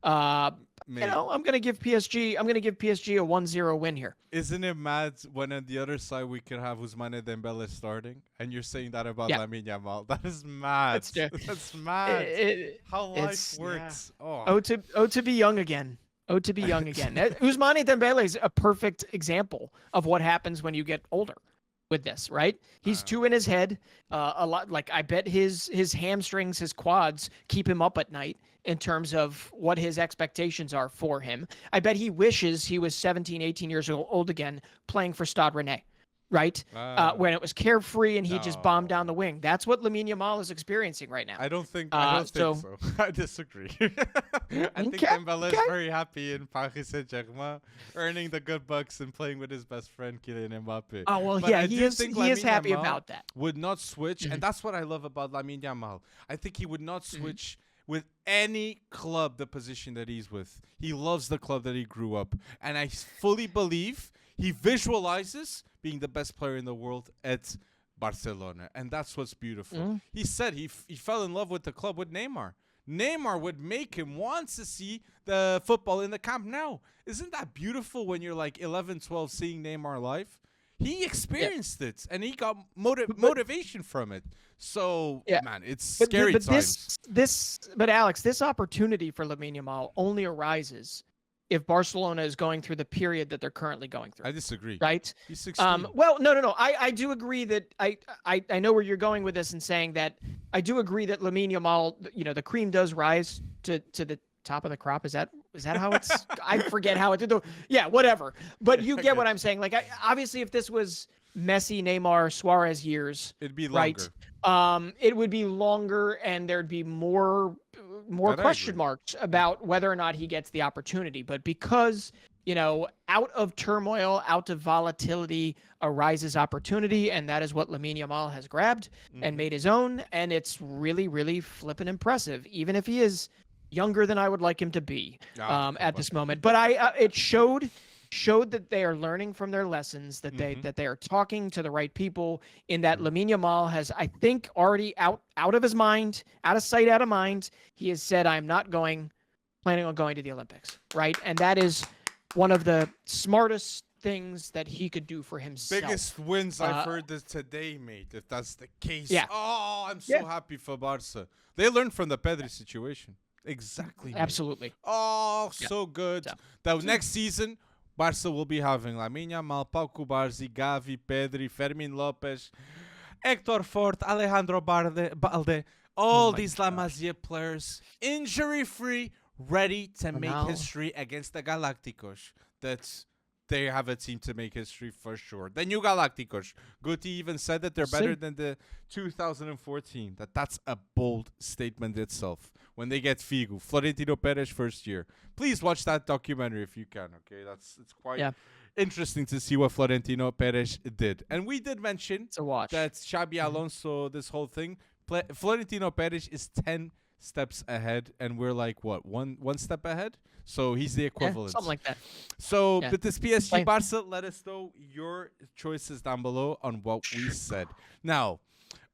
I'm going to give PSG. I'm going to give PSG a 1-0 win here. Isn't it mad when on the other side we could have Ousmane Dembele starting, and you're saying that about Lamine Yamal? That is mad. That's mad. How life works. Yeah. To be young again. Oh, to be young again. Ousmane Dembele is a perfect example of what happens when you get older with this, right? He's too in his head. A lot. Like I bet his hamstrings, his quads keep him up at night in terms of what his expectations are for him. I bet he wishes he was 17, 18 years old again playing for Stade Rennais, right? When it was carefree and he just bombed down the wing. That's what Lamine Yamal is experiencing right now. I don't think so. I disagree. I think Dembele is very happy in Paris Saint-Germain, earning the good bucks and playing with his best friend Kylian Mbappe. Oh, well, but yeah, he is happy about that. Would not switch, and that's what I love about Lamine Yamal. I think he would not switch with any club, the position that he's with. He loves the club that he grew up, and I fully believe he visualizes being the best player in the world at Barcelona, and that's what's beautiful. He said he fell in love with the club with Neymar. Neymar would make him want to see the football in the Camp Nou. Isn't that beautiful when you're like 11, 12 seeing Neymar live? He experienced it, and he got motivation from it. So, man, it's scary times. But Alex, this opportunity for Lamine Yamal only arises if Barcelona is going through the period that they're currently going through. I disagree. Right? He's 16. Well, no. I do agree that I know where you're going with this and saying that I do agree that Lamine Yamal, the cream does rise to the top of the crop. Is that how it's? I forget how it. Yeah, whatever. But you get what I'm saying. Like, obviously, if this was Messi, Neymar, Suarez years, it'd be longer. Right? It would be longer, and there'd be more question marks about whether or not he gets the opportunity. But because out of turmoil, out of volatility arises opportunity, and that is what Lamine Yamal has grabbed and made his own. And it's really, really flippin' impressive, even if he is younger than I would like him to be at this moment. But it showed that they are learning from their lessons, that they are talking to the right people, in that Lamine Yamal has, I think, already out of his mind, out of sight, out of mind. He has said, I'm not planning on going to the Olympics, right? And that is one of the smartest things that he could do for himself. Biggest wins I've heard this today, mate, if that's the case. Yeah. Oh, I'm so happy for Barca. They learned from the Pedri situation. Exactly. Mate. Absolutely. Oh, so good. The next season, Barca will be having Lamine Yamal, Pau Cubarsí, Gavi, Pedri, Fermin Lopez, Hector Fort, Alejandro Balde, all these La Masia players, injury-free, ready to make history against the Galacticos. They have a team to make history for sure. The new Galacticos. Guti even said that they're better than the 2014. That's a bold statement itself. When they get Figo, Florentino Perez first year. Please watch that documentary if you can, okay? It's quite interesting to see what Florentino Perez did. And we did mention that Xabi Alonso, this whole thing, Florentino Perez is 10 steps ahead, and we're like, what, one step ahead? So he's the equivalent. Something like that. So, but this PSG Barca, let us know your choices down below on what we said. Now,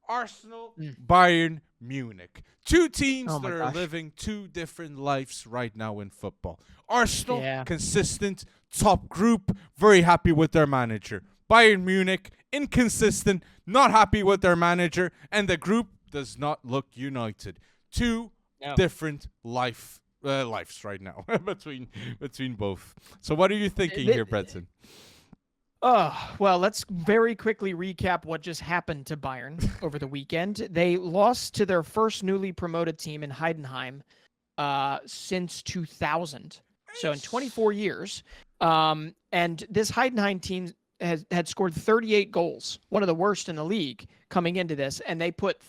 Arsenal, Bayern Munich. Two teams that are living two different lives right now in football. Arsenal, consistent, top group, very happy with their manager. Bayern Munich, inconsistent, not happy with their manager, and the group does not look united. Two different lives right now between both. So what are you thinking here, Bretson? Oh, well, let's very quickly recap what just happened to Bayern over the weekend. They lost to their first newly promoted team in Heidenheim since 2000. So in 24 years. And this Heidenheim team had scored 38 goals, one of the worst in the league coming into this, and they put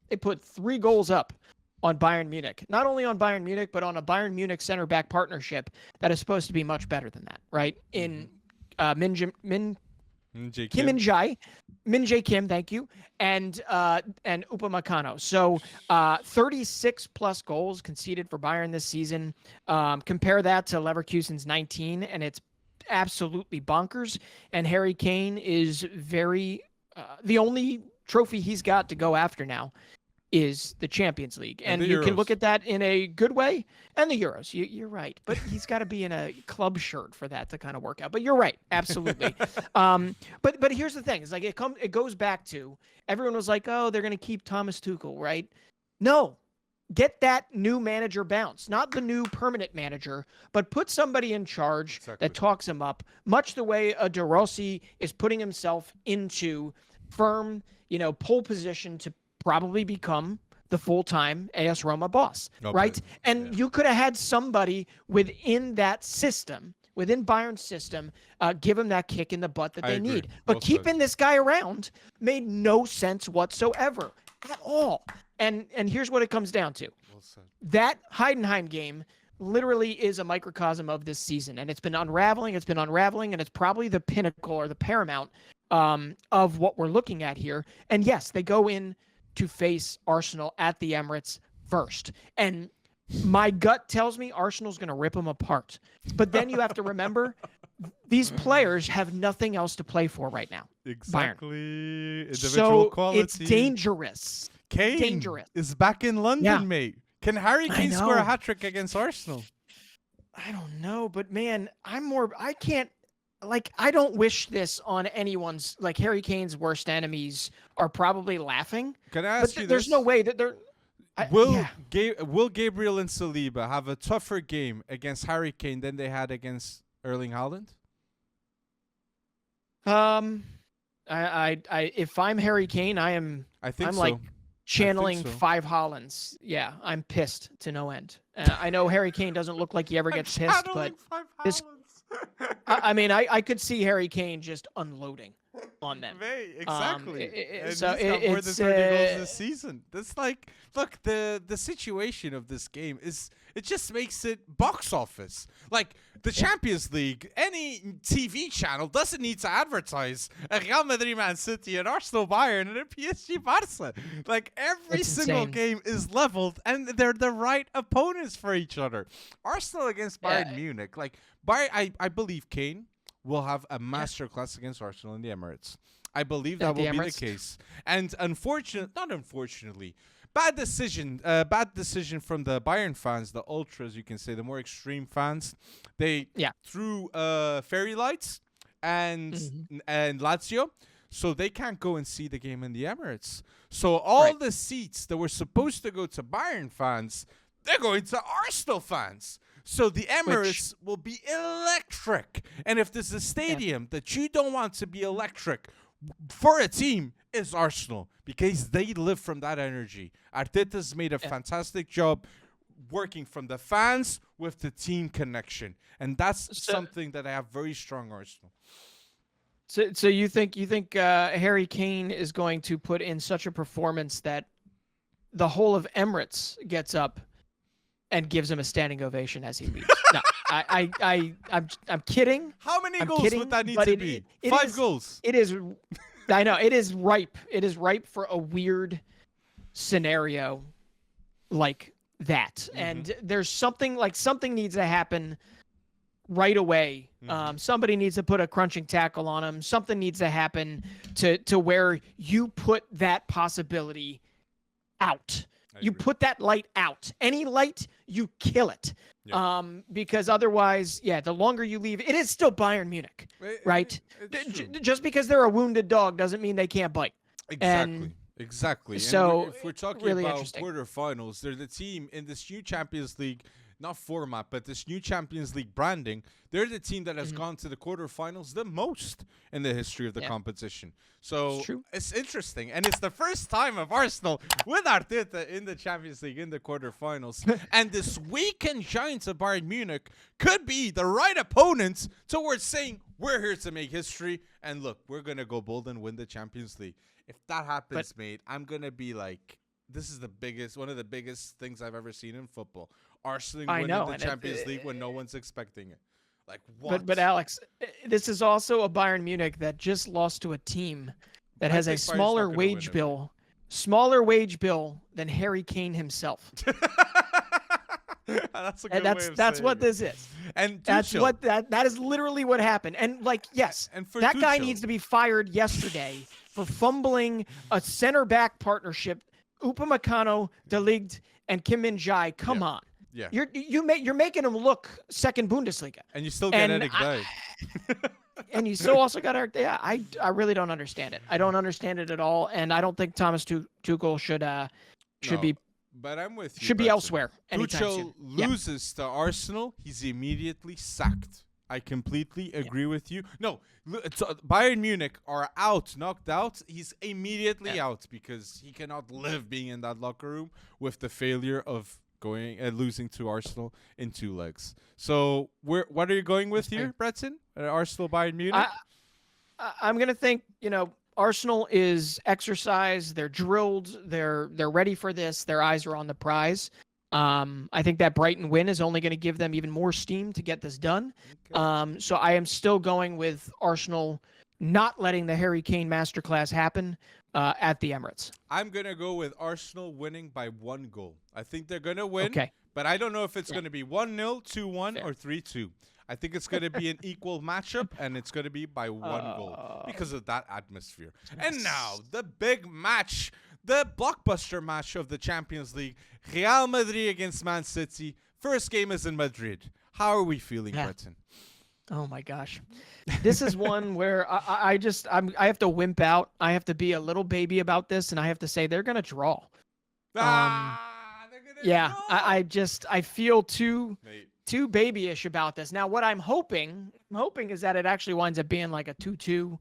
They put 3 goals up on Bayern Munich. Not only on Bayern Munich, but on a Bayern Munich center back partnership that is supposed to be much better than that, right? In Min Jae Kim, thank you, and Upamecano. So 36 plus goals conceded for Bayern this season. Compare that to Leverkusen's 19, and it's absolutely bonkers. And Harry Kane is the only trophy he's got to go after now is the Champions League. And you can look at that in a good way, and the Euros. You're right. But he's got to be in a club shirt for that to kind of work out. But you're right. Absolutely. But here's the thing. It's like it goes back to everyone was like, oh, they're going to keep Thomas Tuchel, right? No. Get that new manager bounce, not the new permanent manager, but put somebody in charge that talks him up, much the way a De Rossi is putting himself into firm, pole position to probably become the full-time AS Roma boss, right? And you could have had somebody within that system, within Bayern's system, give him that kick in the butt that they need. But keeping this guy around made no sense whatsoever at all. And here's what it comes down to. That Heidenheim game literally is a microcosm of this season, and it's been unraveling, and it's probably the pinnacle or the paramount of what we're looking at here. And yes, they go in to face Arsenal at the Emirates first. And my gut tells me Arsenal's going to rip them apart. But then you have to remember, these players have nothing else to play for right now. Exactly. Bayern. Individual quality. It's dangerous. Kane is back in London, mate. Can Harry Kane score a hat-trick against Arsenal? I don't know, but man, I don't wish this on anyone's. Like, Harry Kane's worst enemies are probably laughing. Can I ask you this? There's no way that they're. Will Gabriel and Saliba have a tougher game against Harry Kane than they had against Erling Haaland? If I'm Harry Kane, I'm like channeling 5 Haalands. Yeah, I'm pissed to no end. I know Harry Kane doesn't look like he ever gets pissed, but this. I could see Harry Kane just unloading on them. Exactly. It's more than 30 goals this season. That's like, look, the situation of this game is, it just makes it box office. Like, the Champions League, any TV channel doesn't need to advertise a Real Madrid, Man City, an Arsenal, Bayern, and a PSG, Barca. Like, every single game is leveled, and they're the right opponents for each other. Arsenal against Bayern Munich, like, I believe Kane will have a masterclass against Arsenal in the Emirates. I believe that will be the case. And unfortunately, bad decision from the Bayern fans, the ultras, you can say, the more extreme fans. They threw fairy lights and Lazio, so they can't go and see the game in the Emirates. So all the seats that were supposed to go to Bayern fans, they're going to Arsenal fans. So the Emirates will be electric. And if there's a stadium that you don't want to be electric for a team, is Arsenal, because they live from that energy. Arteta's made a fantastic job working from the fans with the team connection. And that's something that I have very strong Arsenal. So you think Harry Kane is going to put in such a performance that the whole of Emirates gets up and gives him a standing ovation as he leaves? No, I'm kidding. How many goals would that need to be? 5 goals. It is. I know it is ripe. It is ripe for a weird scenario like that. And there's something needs to happen right away. Somebody needs to put a crunching tackle on him. Something needs to happen to where you put that possibility out. You put that light out. Any light, you kill it. Yeah. Because otherwise, the longer you leave, it is still Bayern Munich, right? Just because they're a wounded dog doesn't mean they can't bite. Exactly. So if we're talking really about quarterfinals, they're the team in this new Champions League not format, but this new Champions League branding, they're the team that has gone to the quarterfinals the most in the history of the competition. So it's interesting. And it's the first time of Arsenal with Arteta in the Champions League in the quarterfinals. And this weekend giants of Bayern Munich could be the right opponents towards saying, we're here to make history. And look, we're going to go bold and win the Champions League. If that happens, mate, I'm going to be like, this is one of the biggest things I've ever seen in football. Arsenal winning the Champions League when no one's expecting it. Like, what? But Alex, this is also a Bayern Munich that just lost to a team that has a smaller wage bill than Harry Kane himself. That's a good that's what this is. And that is literally what happened. And like, yes, and for that guy Tuchel needs to be fired yesterday for fumbling a center back partnership. Upamecano, De Ligt, and Kim Min-jae. Come on. Yeah. You're making him look second Bundesliga. And you still get Eric Dyer. And you still also got Eric Dyer. I really don't understand it. I don't understand it at all. And I don't think Thomas Tuchel should be. But I'm with you. Should be elsewhere anytime Tuchel soon. loses to Arsenal, he's immediately sacked. I completely agree with you. No, Bayern Munich are knocked out. He's immediately out because he cannot live being in that locker room with the failure of going and losing to Arsenal in 2 legs. So, what are you going with here, Breton? Arsenal, Bayern Munich? I'm going to think, Arsenal is exercised. They're drilled. They're ready for this. Their eyes are on the prize. I think that Brighton win is only going to give them even more steam to get this done. Okay. So I am still going with Arsenal not letting the Harry Kane masterclass happen at the Emirates. I'm going to go with Arsenal winning by 1 goal. I think they're going to win, but I don't know if it's going to be 1-0, 2-1, or 3-2. I think it's going to be an equal matchup, and it's going to be by 1 goal because of that atmosphere. And now, the big match, the blockbuster match of the Champions League, Real Madrid against Man City. First game is in Madrid. How are we feeling, Breton? Oh, my gosh. This is one where I have to wimp out. I have to be a little baby about this, and I have to say they're going to draw. They're gonna draw. I feel too babyish about this. Now, what I'm hoping is that it actually winds up being like a 2-2,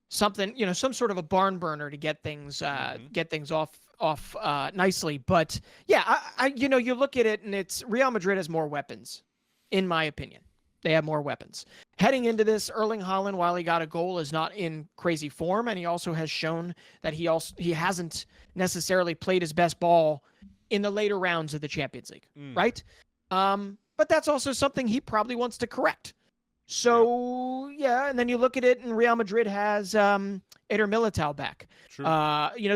something, some sort of a barn burner to get things off nicely. But yeah, you look at it and it's Real Madrid has more weapons, in my opinion. They have more weapons. Heading into this, Erling Haaland, while he got a goal, is not in crazy form, and he also has shown that he hasn't necessarily played his best ball in the later rounds of the Champions League, right? But that's also something he probably wants to correct. So, and then you look at it, and Real Madrid has Eder Militao back. True.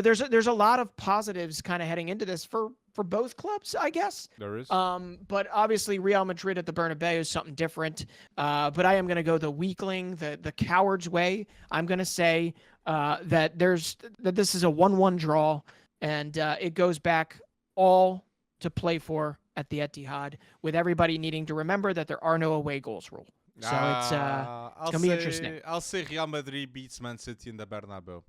There's a lot of positives kind of heading into this for both clubs, I guess. There is. But obviously Real Madrid at the Bernabeu is something different. But I am going to go the weakling, the coward's way. I'm going to say that this is a 1-1 draw, and it goes back all to play for at the Etihad, with everybody needing to remember that there are no away goals rule. So it's going to be interesting. I'll say Real Madrid beats Man City in the Bernabeu.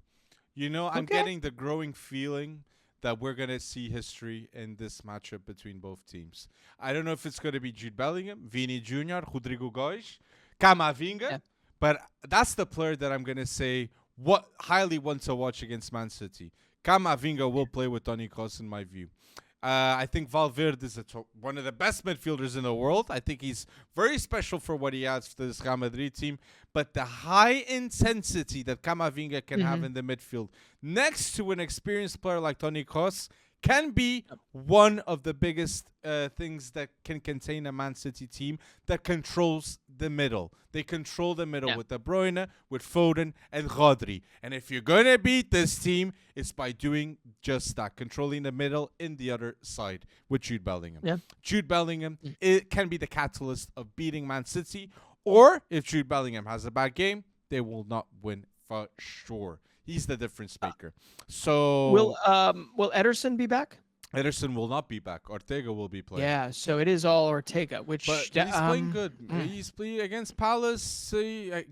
I'm getting the growing feeling that we're going to see history in this matchup between both teams. I don't know if it's going to be Jude Bellingham, Vini Jr., Rodrigo Goes, Camavinga, but that's the player that I'm going to say highly want to watch against Man City. Camavinga will play with Toni Kroos in my view. I think Valverde is one of the best midfielders in the world. I think he's very special for what he adds to this Real Madrid team. But the high intensity that Camavinga can have in the midfield, next to an experienced player like Toni Kroos, can be one of the biggest things that can contain a Man City team that controls the middle. They control the middle with De Bruyne, with Foden, and Rodri. And if you're going to beat this team, it's by doing just that, controlling the middle in the other side with Jude Bellingham. Yeah. Jude Bellingham it can be the catalyst of beating Man City, or if Jude Bellingham has a bad game, they will not win for sure. He's the difference maker. So will Ederson be back? Ederson will not be back. Ortega will be playing. Yeah, so it is all Ortega, but he's playing good. He's playing against Palace.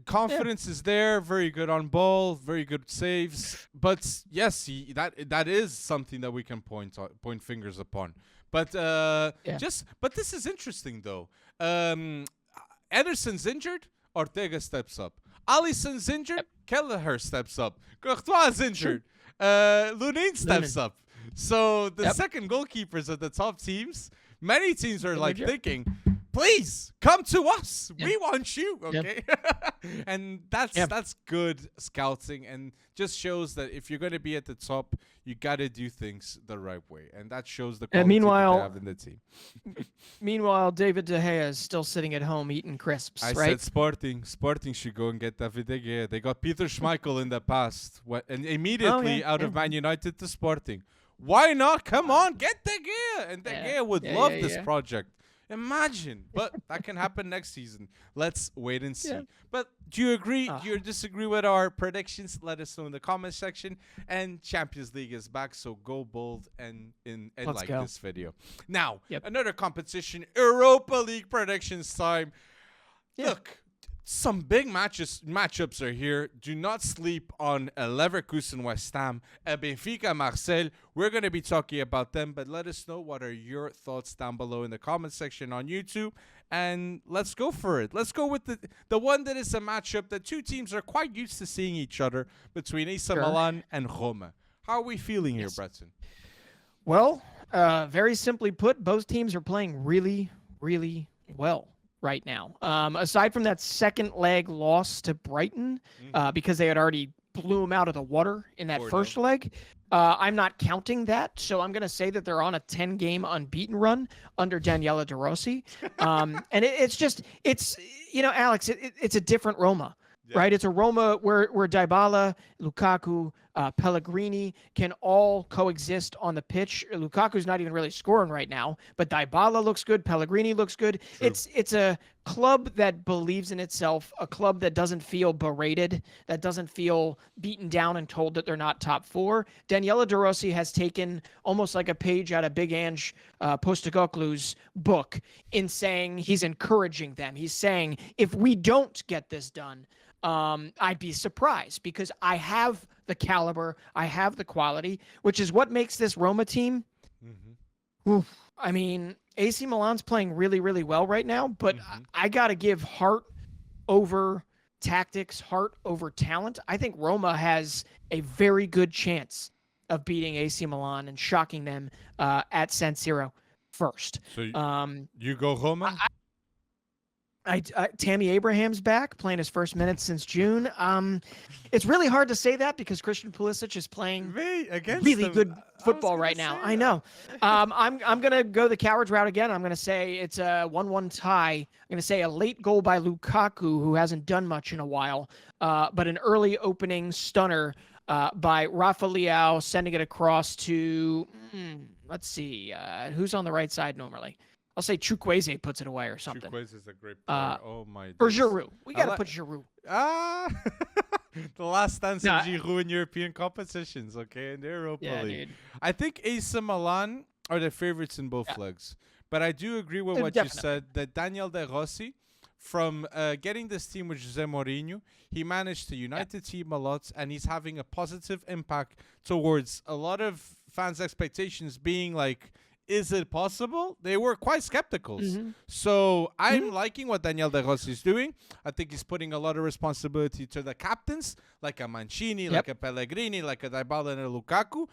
Confidence is there. Very good on ball. Very good saves. But yes, that is something that we can point fingers upon. But Yeah. but this is interesting though. Ederson's injured, Ortega steps up. Alisson's injured, Yep. Kelleher steps up. Courtois is injured. Lunin steps up. So the Yep. second goalkeepers of the top teams, many teams are like Yep. thinking, please come to us. Yep. We want you. Yep. Okay. And that's good scouting and just shows that if you're going to be at the top, you got to do things the right way. And that shows the quality that meanwhile- they have in the team. Meanwhile, David De Gea is still sitting at home eating crisps, I right? said Sporting should go and get David De Gea. They got Peter Schmeichel in the past, and immediately out of Man United to Sporting. Why not? Come on, get De Gea. And De Gea would love this project. Imagine. But that can happen next season. Let's wait and see. Yeah. But do you agree? Do you disagree with our predictions? Let us know in the comment section. And Champions League is back, so go bold and like go. this video. Now, Yep. another competition, Europa League predictions time. Yeah. Look, some big matchups are here. Do not sleep on a Leverkusen West Ham, a Benfica Marseille. We're going to be talking about them, but let us know what are your thoughts down below in the comment section on YouTube. And let's go for it. Let's go with the one that is a matchup that two teams are quite used to seeing each other between AC Milan and Roma. How are we feeling here, Breton? Well, very simply put, both teams are playing really, really well right now. Aside from that second leg loss to Brighton, because they had already blew them out of the water in that first leg, I'm not counting that. So I'm going to say that they're on a 10-game unbeaten run under Daniele De Rossi. And it's Alex, it's a different Roma. Yeah. Right, it's a Roma where Dybala, Lukaku, Pellegrini can all coexist on the pitch. Lukaku's not even really scoring right now, but Dybala looks good, Pellegrini looks good. True. It's a club that believes in itself, a club that doesn't feel berated, that doesn't feel beaten down and told that they're not top four. Daniele De Rossi has taken almost like a page out of Big Ange Postecoglou's book in saying he's encouraging them. He's saying, if we don't get this done, I'd be surprised because I have the caliber, I have the quality, which is what makes this Roma team. I mean, AC Milan's playing really, really well right now, but I got to give heart over tactics, heart over talent. I think Roma has a very good chance of beating AC Milan and shocking them at San Siro first. So you go Roma? Tammy Abraham's back, playing his first minutes since June. It's really hard to say that because Christian Pulisic is playing really good football right now. I know. I'm gonna go the coward's route again. I'm gonna say it's a 1-1 tie. I'm gonna say a late goal by Lukaku, who hasn't done much in a while, but an early opening stunner by Rafa Leao, sending it across to let's see, who's on the right side normally. I'll say Chukwueze puts it away or something. Chukwueze is a great player. Oh my God. Or Giroud. We got to put Giroud. The last dance of Giroud in European competitions, okay, in the Europa League. Dude. I think AC Milan are the favorites in both legs. But I do agree with what you said, that Daniele De Rossi, from getting this team with Jose Mourinho, he managed to unite the team a lot, and he's having a positive impact towards a lot of fans' expectations being like, is it possible? They were quite skeptical. So I'm liking what Daniele De Rossi is doing. I think he's putting a lot of responsibility to the captains, like a Mancini, like a Pellegrini, like a Dybala and a Lukaku.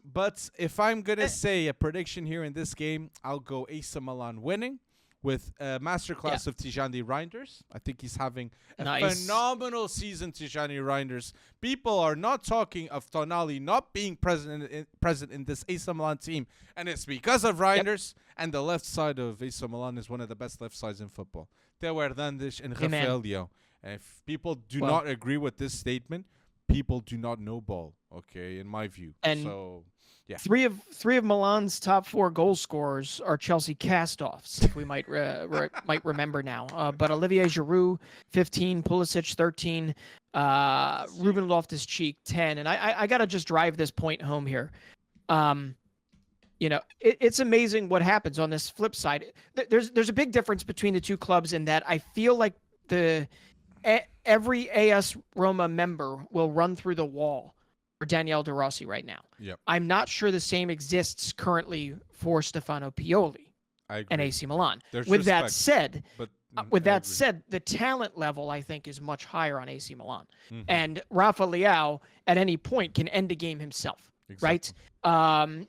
But if I'm going to say a prediction here in this game, I'll go AC Milan winning with a masterclass of Tijani Reinders. I think he's having a phenomenal season, Tijani Reinders. People are not talking of Tonali not being present in this AC Milan team, and it's because of Reinders. And the left side of AC Milan is one of the best left sides in football. Theo Hernandez and Rafael Leao. And if people do not agree with this statement, people do not know ball, okay, in my view. And so, yeah. Three of Milan's top 4 goal scorers are Chelsea castoffs, if we might might remember now. But Olivier Giroud, 15, Pulisic, 13, Ruben Loftus-Cheek, 10. And I got to just drive this point home here. It's amazing what happens on this flip side. There's a big difference between the two clubs in that I feel like every AS Roma member will run through the wall for Daniele De Rossi right now. Yep. I'm not sure the same exists currently for Stefano Pioli and AC Milan. There's with respect, that said, but the talent level I think is much higher on AC Milan, Mhm. and Rafa Leao at any point can end a game himself. Exactly. Right?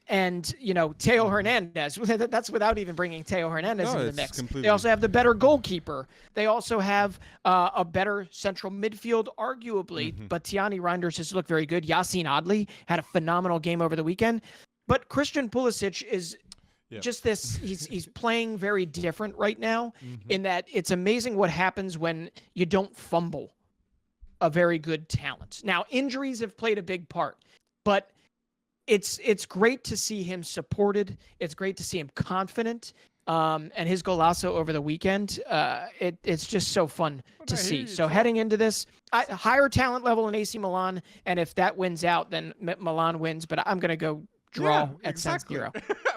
And, Teo Hernandez, that's without even bringing Teo Hernandez into the mix. They also have the better goalkeeper. They also have a better central midfield, arguably, but Tiani Reinders has looked very good. Yassine Adli had a phenomenal game over the weekend. But Christian Pulisic is just this, he's playing very different right now in that it's amazing what happens when you don't fumble a very good talent. Now, injuries have played a big part, but it's great to see him supported. It's great to see him confident. And his golazo over the weekend, it's just so fun to see. So heading into this, higher talent level in AC Milan, and if that wins out, then Milan wins. But I'm going to go draw at San Siro.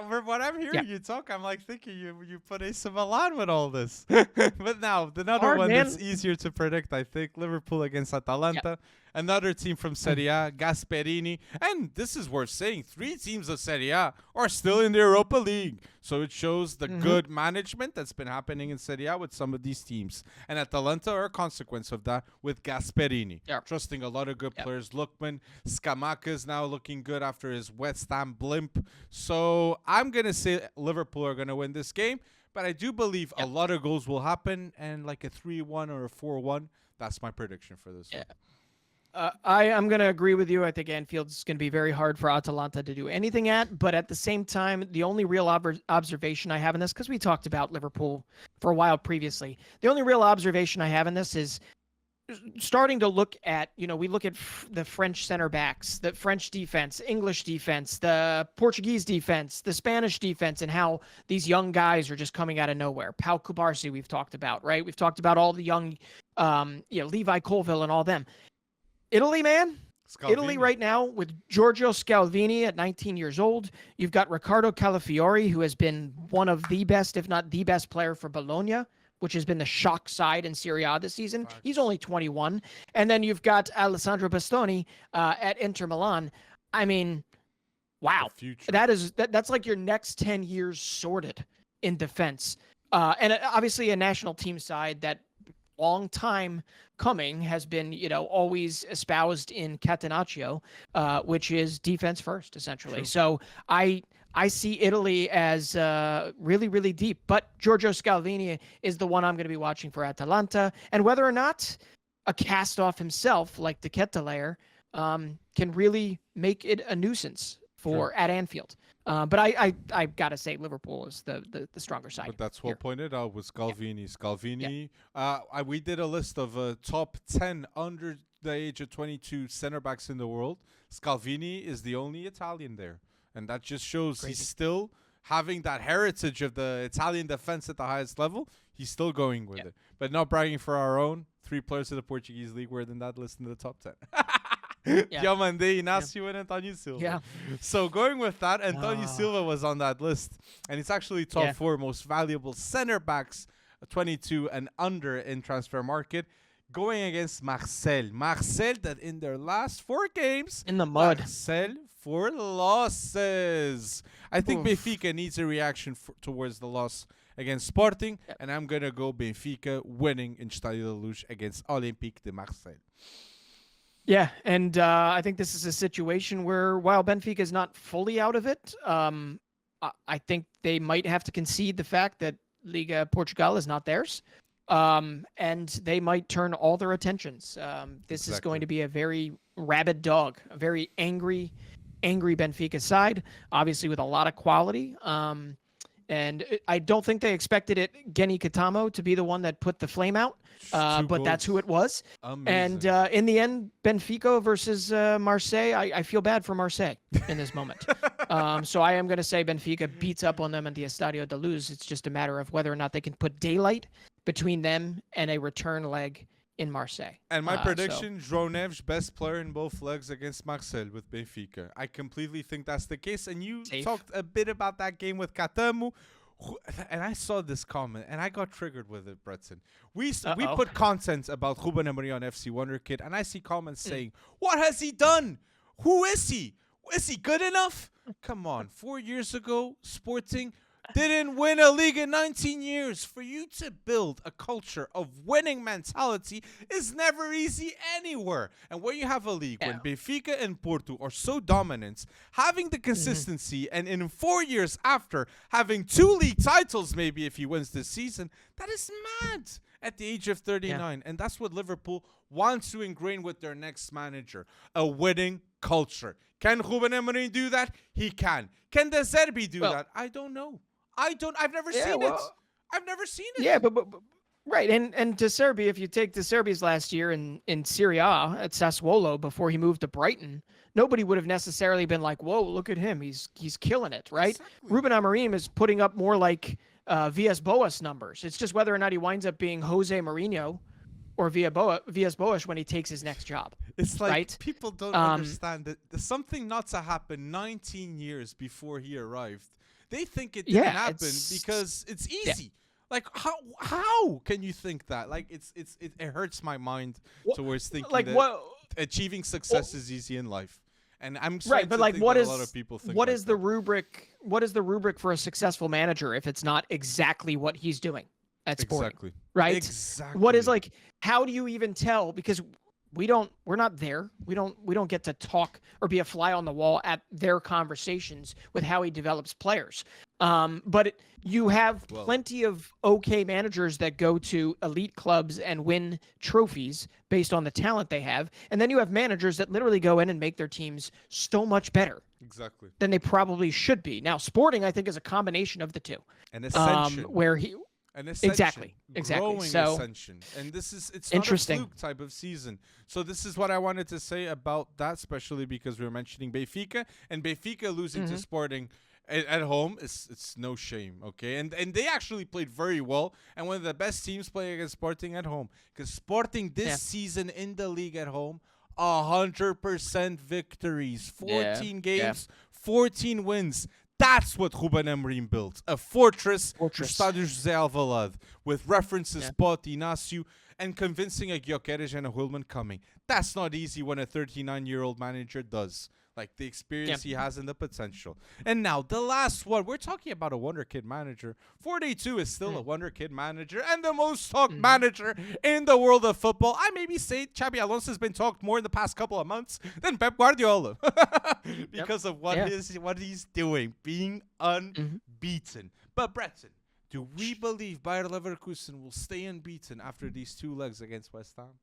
When I'm hearing you talk, I'm like thinking you put AC Milan with all this. But now, another one that's easier to predict, I think, Liverpool against Atalanta. Another team from Serie A, Gasperini. And this is worth saying, 3 teams of Serie A are still in the Europa League. So it shows the good management that's been happening in Serie A with some of these teams. And Atalanta are a consequence of that with Gasperini. Trusting a lot of good players. Lookman, Scamacca is now looking good after his West Ham blimp. So I'm going to say Liverpool are going to win this game. But I do believe a lot of goals will happen. And like a 3-1 or a 4-1, that's my prediction for this one. I'm going to agree with you. I think Anfield's going to be very hard for Atalanta to do anything at. But at the same time, the only real observation I have in this, because we talked about Liverpool for a while previously, the only real observation I have in this is starting to look at, we look at the French center backs, the French defense, English defense, the Portuguese defense, the Spanish defense, and how these young guys are just coming out of nowhere. Pau Cubarsí we've talked about, right? We've talked about all the young, Levi Colville and all them. Italy, man. Scalvini. Italy right now with Giorgio Scalvini at 19 years old. You've got Riccardo Calafiori, who has been one of the best, if not the best player for Bologna, which has been the shock side in Serie A this season. He's only 21. And then you've got Alessandro Bastoni at Inter Milan. I mean, wow. That's like your next 10 years sorted in defense. And obviously a national team side that long time coming has been, always espoused in Catenaccio, which is defense first, essentially. True. So I see Italy as really, really deep. But Giorgio Scalvini is the one I'm going to be watching for Atalanta. And whether or not a cast-off himself, like the Ketelaere, can really make it a nuisance at Anfield. But I got to say Liverpool is the stronger side. But that's well pointed out with Scalvini. Scalvini, we did a list of top 10 under the age of 22 center backs in the world. Scalvini is the only Italian there. And that just shows he's still having that heritage of the Italian defense at the highest level. He's still going with it. But not bragging for our own, 3 players of the Portuguese league were in that list in the top 10. Diomande, Inácio, and Antonio Silva. So going with that, Antonio Silva was on that list. And it's actually top 4 most valuable center backs, 22 and under in transfer market, going against Marseille. Marseille that in their last 4 games. In the mud. Marseille 4 losses. I think Benfica needs a reaction towards the loss against Sporting. And I'm going to go Benfica winning in Stadio da Luz against Olympique de Marseille. Yeah, and I think this is a situation where while Benfica is not fully out of it, I think they might have to concede the fact that Liga Portugal is not theirs, and they might turn all their attentions. This is going to be a very rabid dog, a very angry Benfica side, obviously with a lot of quality. And I don't think they expected Geni Katamo to be the one that put the flame out. But that's who it was. Amazing. And in the end, Benfica versus Marseille, I feel bad for Marseille in this moment. So I am going to say Benfica beats up on them at the Estadio da Luz. It's just a matter of whether or not they can put daylight between them and a return leg in Marseille. And my prediction, João Neves, best player in both legs against Marseille with Benfica. I completely think that's the case. And you talked a bit about that game with Katamo. And I saw this comment, and I got triggered with it, Bretson. We put content about Ruben Amorim on FC Wonderkid, and I see comments saying, what has he done? Who is he? Is he good enough? Come on. 4 years ago, Sporting didn't win a league in 19 years. For you to build a culture of winning mentality is never easy anywhere. And when you have a league, when Benfica and Porto are so dominant, having the consistency, and in 4 years after having 2 league titles, maybe if he wins this season, that is mad at the age of 39. And that's what Liverpool wants to ingrain with their next manager, a winning culture. Can Ruben Amorim do that? He can. Can De Zerbi do that? I don't know. I've never seen it. I've never seen it. Yeah, but right. And De Zerbi, if you take De Zerbi's last year in Serie A at Sassuolo before he moved to Brighton, nobody would have necessarily been like, whoa, look at him. He's killing it, right? Exactly. Ruben Amorim is putting up more like Villas-Boas numbers. It's just whether or not he winds up being Jose Mourinho or Villas-Boas when he takes his next job. It's like right? people don't understand that there's something not to happen 19 years before he arrived. They think it didn't happen because it's easy. Like how can you think that? Like it hurts my mind towards thinking like that achieving success is easy in life. And I'm right, but like what is a lot of people think what like is the rubric? What is the rubric for a successful manager if it's not exactly what he's doing at Sporting? Exactly. Right? Exactly. What is like? How do you even tell? Because we're not there. We don't get to talk or be a fly on the wall at their conversations with how he develops players. But you have plenty of okay managers that go to elite clubs and win trophies based on the talent they have. And then you have managers that literally go in and make their teams so much better than they probably should be. Now, Sporting, I think, is a combination of the two. An ascension. Where he... Exactly. Growing so ascension. And it's not interesting. a fluke type of season. So this is what I wanted to say about that, especially because we were mentioning Benfica, and Benfica losing to Sporting at home it's no shame, okay? And they actually played very well, and one of the best teams playing against Sporting at home, because Sporting this season in the league at home, 100% victories, 14 games, 14 wins. That's what Ruben Amorim built. A fortress. Estádio José Alvalade, with references Pote, Inácio, and convincing a Gyökeres and a Hillman coming. That's not easy when a 39-year-old manager does. Like the experience he has and the potential. And now, the last one. We're talking about a Wonderkid manager. 42 is still a Wonderkid manager and the most talked manager in the world of football. I maybe say Xabi Alonso has been talked more in the past couple of months than Pep Guardiola. Because of what he's doing, being unbeaten. But Breton, do we believe Bayer Leverkusen will stay unbeaten after these 2 legs against West Ham?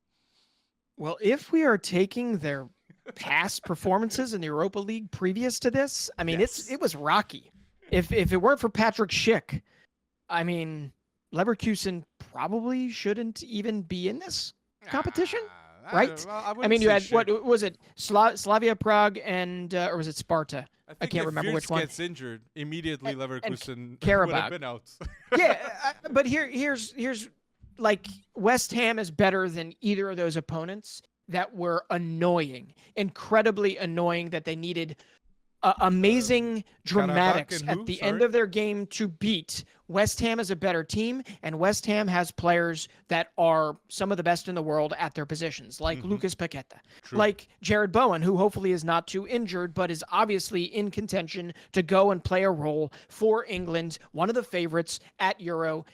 Well, if we are taking their past performances in the Europa League previous to this, I mean, it was rocky. If it weren't for Patrick Schick, I mean, Leverkusen probably shouldn't even be in this competition, right? I mean, you had, what was it, Slavia Prague and, or was it Sparta? I can't remember which one. Gets injured, immediately Leverkusen would have been out. But here's like West Ham is better than either of those opponents that were annoying, incredibly annoying, that they needed amazing dramatics at the end of their game to beat. West Ham is a better team, and West Ham has players that are some of the best in the world at their positions, like Lucas Paqueta, like Jared Bowen, who hopefully is not too injured, but is obviously in contention to go and play a role for England, one of the favorites at Euro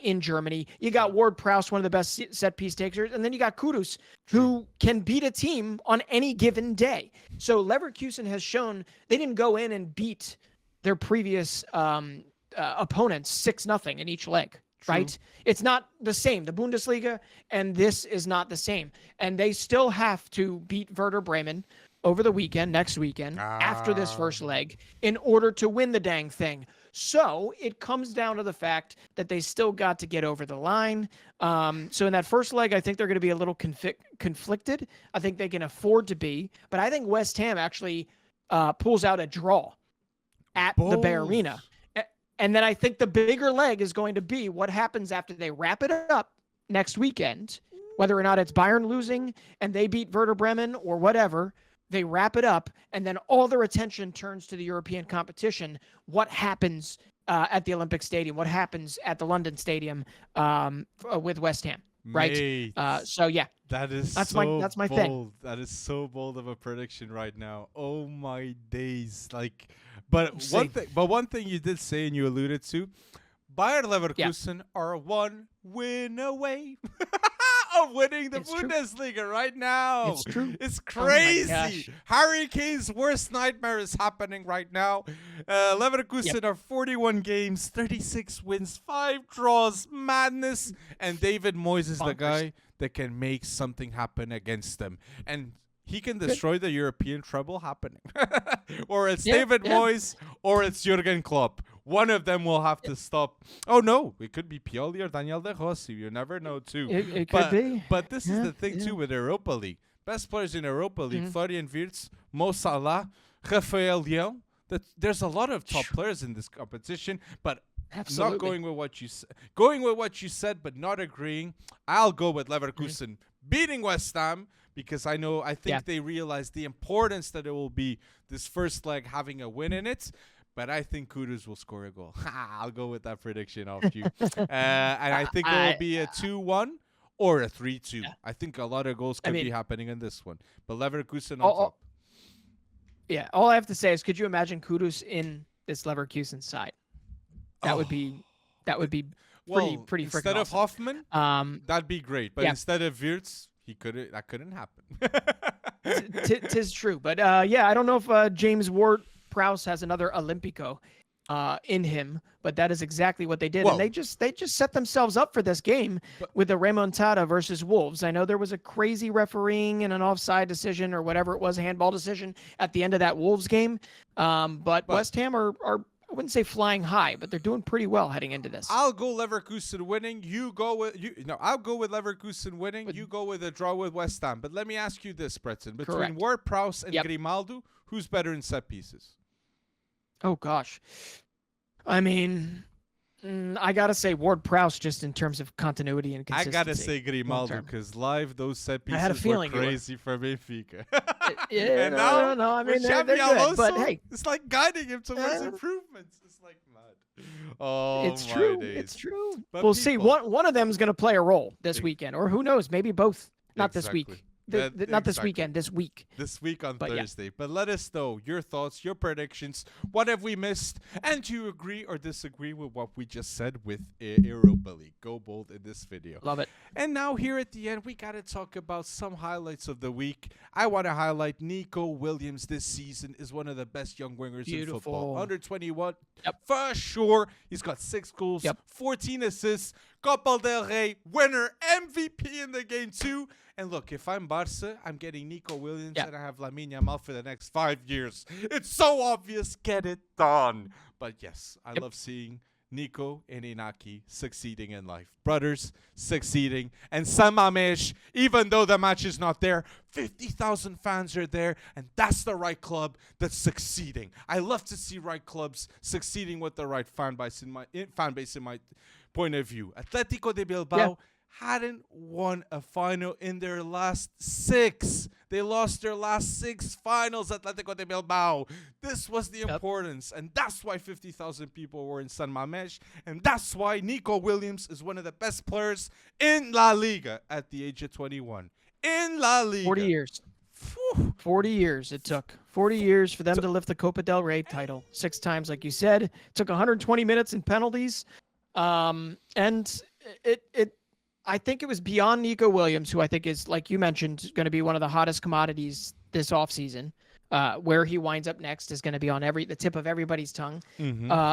in Germany. You got Ward Prowse, one of the best set-piece takers, and then you got Kudus, who can beat a team on any given day. So Leverkusen has shown they didn't go in and beat their previous opponents 6-0 in each leg, right? It's not the same. The Bundesliga and this is not the same. And they still have to beat Werder Bremen over the weekend, next weekend, after this first leg, in order to win the dang thing. So it comes down to the fact that they still got to get over the line. So in that first leg, I think they're going to be a little conflicted. I think they can afford to be. But I think West Ham actually pulls out a draw at the Bay Arena. And then I think the bigger leg is going to be what happens after they wrap it up next weekend, whether or not it's Bayern losing and they beat Werder Bremen or whatever. They wrap it up, and then all their attention turns to the European competition. What happens at the Olympic Stadium? What happens at the London Stadium with West Ham? right? Mate, So yeah, that's my bold. thing. That is so bold of a prediction right now. Oh my days! Like, We'll see. one thing you did say and you alluded to, Bayer Yeah, Leverkusen are one win away of winning the it's true. Bundesliga right now. It's true. It's Oh my crazy. gosh. Harry Kane's worst nightmare is happening right now. Yep. Leverkusen are 41 games, 36 wins, 5 draws, madness. And David Moyes is the Bonkers. guy that can make something happen against them. And he can Good. destroy the European treble happening. Or it's Yeah, David yeah. Moyes or it's Jurgen Klopp. One of them will have to stop. Oh, no. It could be Pioli or Daniel De Rossi. You never know, too. It But, could be. but this is Yeah, the thing, yeah. too, with Europa League. Best players in Europa League, Mhm. Florian Wirtz, Mo Salah, Rafael Leão. There's a lot of top players in this competition, but Absolutely. not going with what you said. Going with what you said, but not agreeing. I'll go with Leverkusen beating West Ham because I think Yeah. they realize the importance that it will be this first leg having a win in it. But I think Kudus will score a goal. I'll go with that prediction off you. And I think it will be a 2-1 or a 3-2. Yeah. I think a lot of goals I could be mean- happening in this one. But Leverkusen on Oh, top. Yeah, all I have to say is, could you imagine Kudus in this Leverkusen side? That would be pretty Well, pretty freaking instead of awesome. Hoffman, that'd be great. But yeah. instead of Wirtz, that couldn't happen. Tis true, but yeah, I don't know if James Ward-Prowse has another Olympico in him, but that is exactly what they did, Well- and they just set themselves up for this game with the remontada versus Wolves. I know there was a crazy refereeing and an offside decision or whatever it was, a handball decision at the end of that Wolves game, but West Ham are I wouldn't say flying high, but they're doing pretty well heading into this. I'll go Leverkusen winning. I'll go with Leverkusen winning. You go with a draw with West Ham. But let me ask you this, Breton. Between Correct. Ward-Prowse and Yep. Grimaldo, who's better in set pieces? Oh gosh, I mean, I gotta say Ward-Prowse just in terms of continuity and I consistency. gotta say Grimaldo long-term. because live those set I had a pieces feeling were you would. crazy for Benfica. Yeah, And now no, I mean with they're Xabi good, but Alonso, hey, it's like guiding him towards Uh, improvements. It's like mad. Oh, it's my true. days. It's true. But We'll see. people- One of them is going to play a role this weekend, or who knows? Maybe both. Not this Exactly. week. Not this Exactly. weekend. This week. This week on But yeah. Thursday. But let us know your thoughts, your predictions. What have we missed? And do you agree or disagree with what we just said with Europa League? Go bold in this video. Love it. And now here at the end, we got to talk about some highlights of the week. I want to highlight Nico Williams this season is one of the best young wingers in football. Beautiful. Under 21, Yep. for sure. He's got 6 goals, Yep. 14 assists, Copa del Rey winner, MVP in the game too. And look, if I'm Barca, I'm getting Nico Williams Yeah. and I have Lamine Yamal for the next 5 years. It's so obvious. Get it done. But yes, I love seeing Nico and Inaki succeeding in life. Brothers succeeding. And San Mamés, even though the match is not there, 50,000 fans are there. And that's the right club that's succeeding. I love to see right clubs succeeding with the right fan base in my point of view. Atletico de Bilbao hadn't won a final in their last 6. They lost their last 6 finals, Atletico de Bilbao. This was the importance, and that's why 50,000 people were in San Mamés, and that's why Nico Williams is one of the best players in La Liga at the age of 21. In La Liga. 40 years. 40 years it took. 40 years for them to lift the Copa del Rey title 6 times, like you said. It took 120 minutes in penalties, and I think it was beyond Nico Williams, who I think is, like you mentioned, going to be one of the hottest commodities this offseason. Where he winds up next is going to be on the tip of everybody's tongue.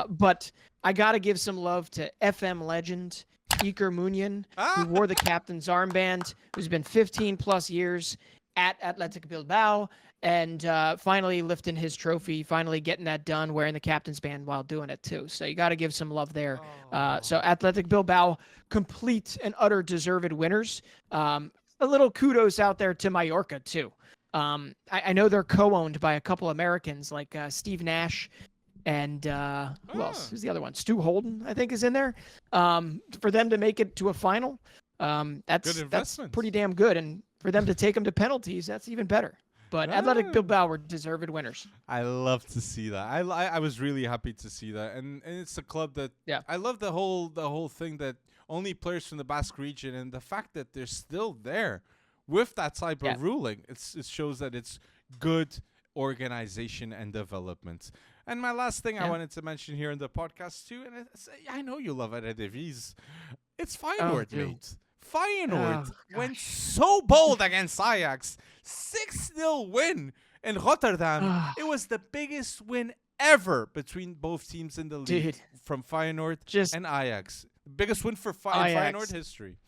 But I got to give some love to FM legend Iker Muniain, who wore the captain's armband, who's been 15 plus years at Athletic Bilbao, and finally lifting his trophy, finally getting that done, wearing the captain's band while doing it too. So you got to give some love there. So Athletic Bilbao, complete and utter deserved winners. A little kudos out there to Mallorca too. I know they're co-owned by a couple Americans like Steve Nash and who else? Who's the other one? Stu Holden, I think, is in there. For them to make it to a final, that's pretty damn good. And for them to take them to penalties, that's even better. But Athletic Ah. Bilbao were deserved winners. I love to see that. I was really happy to see that, and it's a club that Yeah. I love the whole thing that only players from the Basque region, and the fact that they're still there with that type Yeah. of ruling. It shows that it's good organization and development. And my last thing I Yeah. wanted to mention here in the podcast too, and I know you love Eredivisie, it's Oh, Feyenoord, dude. mate. Feyenoord Oh, went gosh. so bold against Ajax, 6-0 win in Rotterdam. Ah. It was the biggest win ever between both teams in the league Dude. from Feyenoord Just and Ajax. Biggest win for in Ajax. Feyenoord history.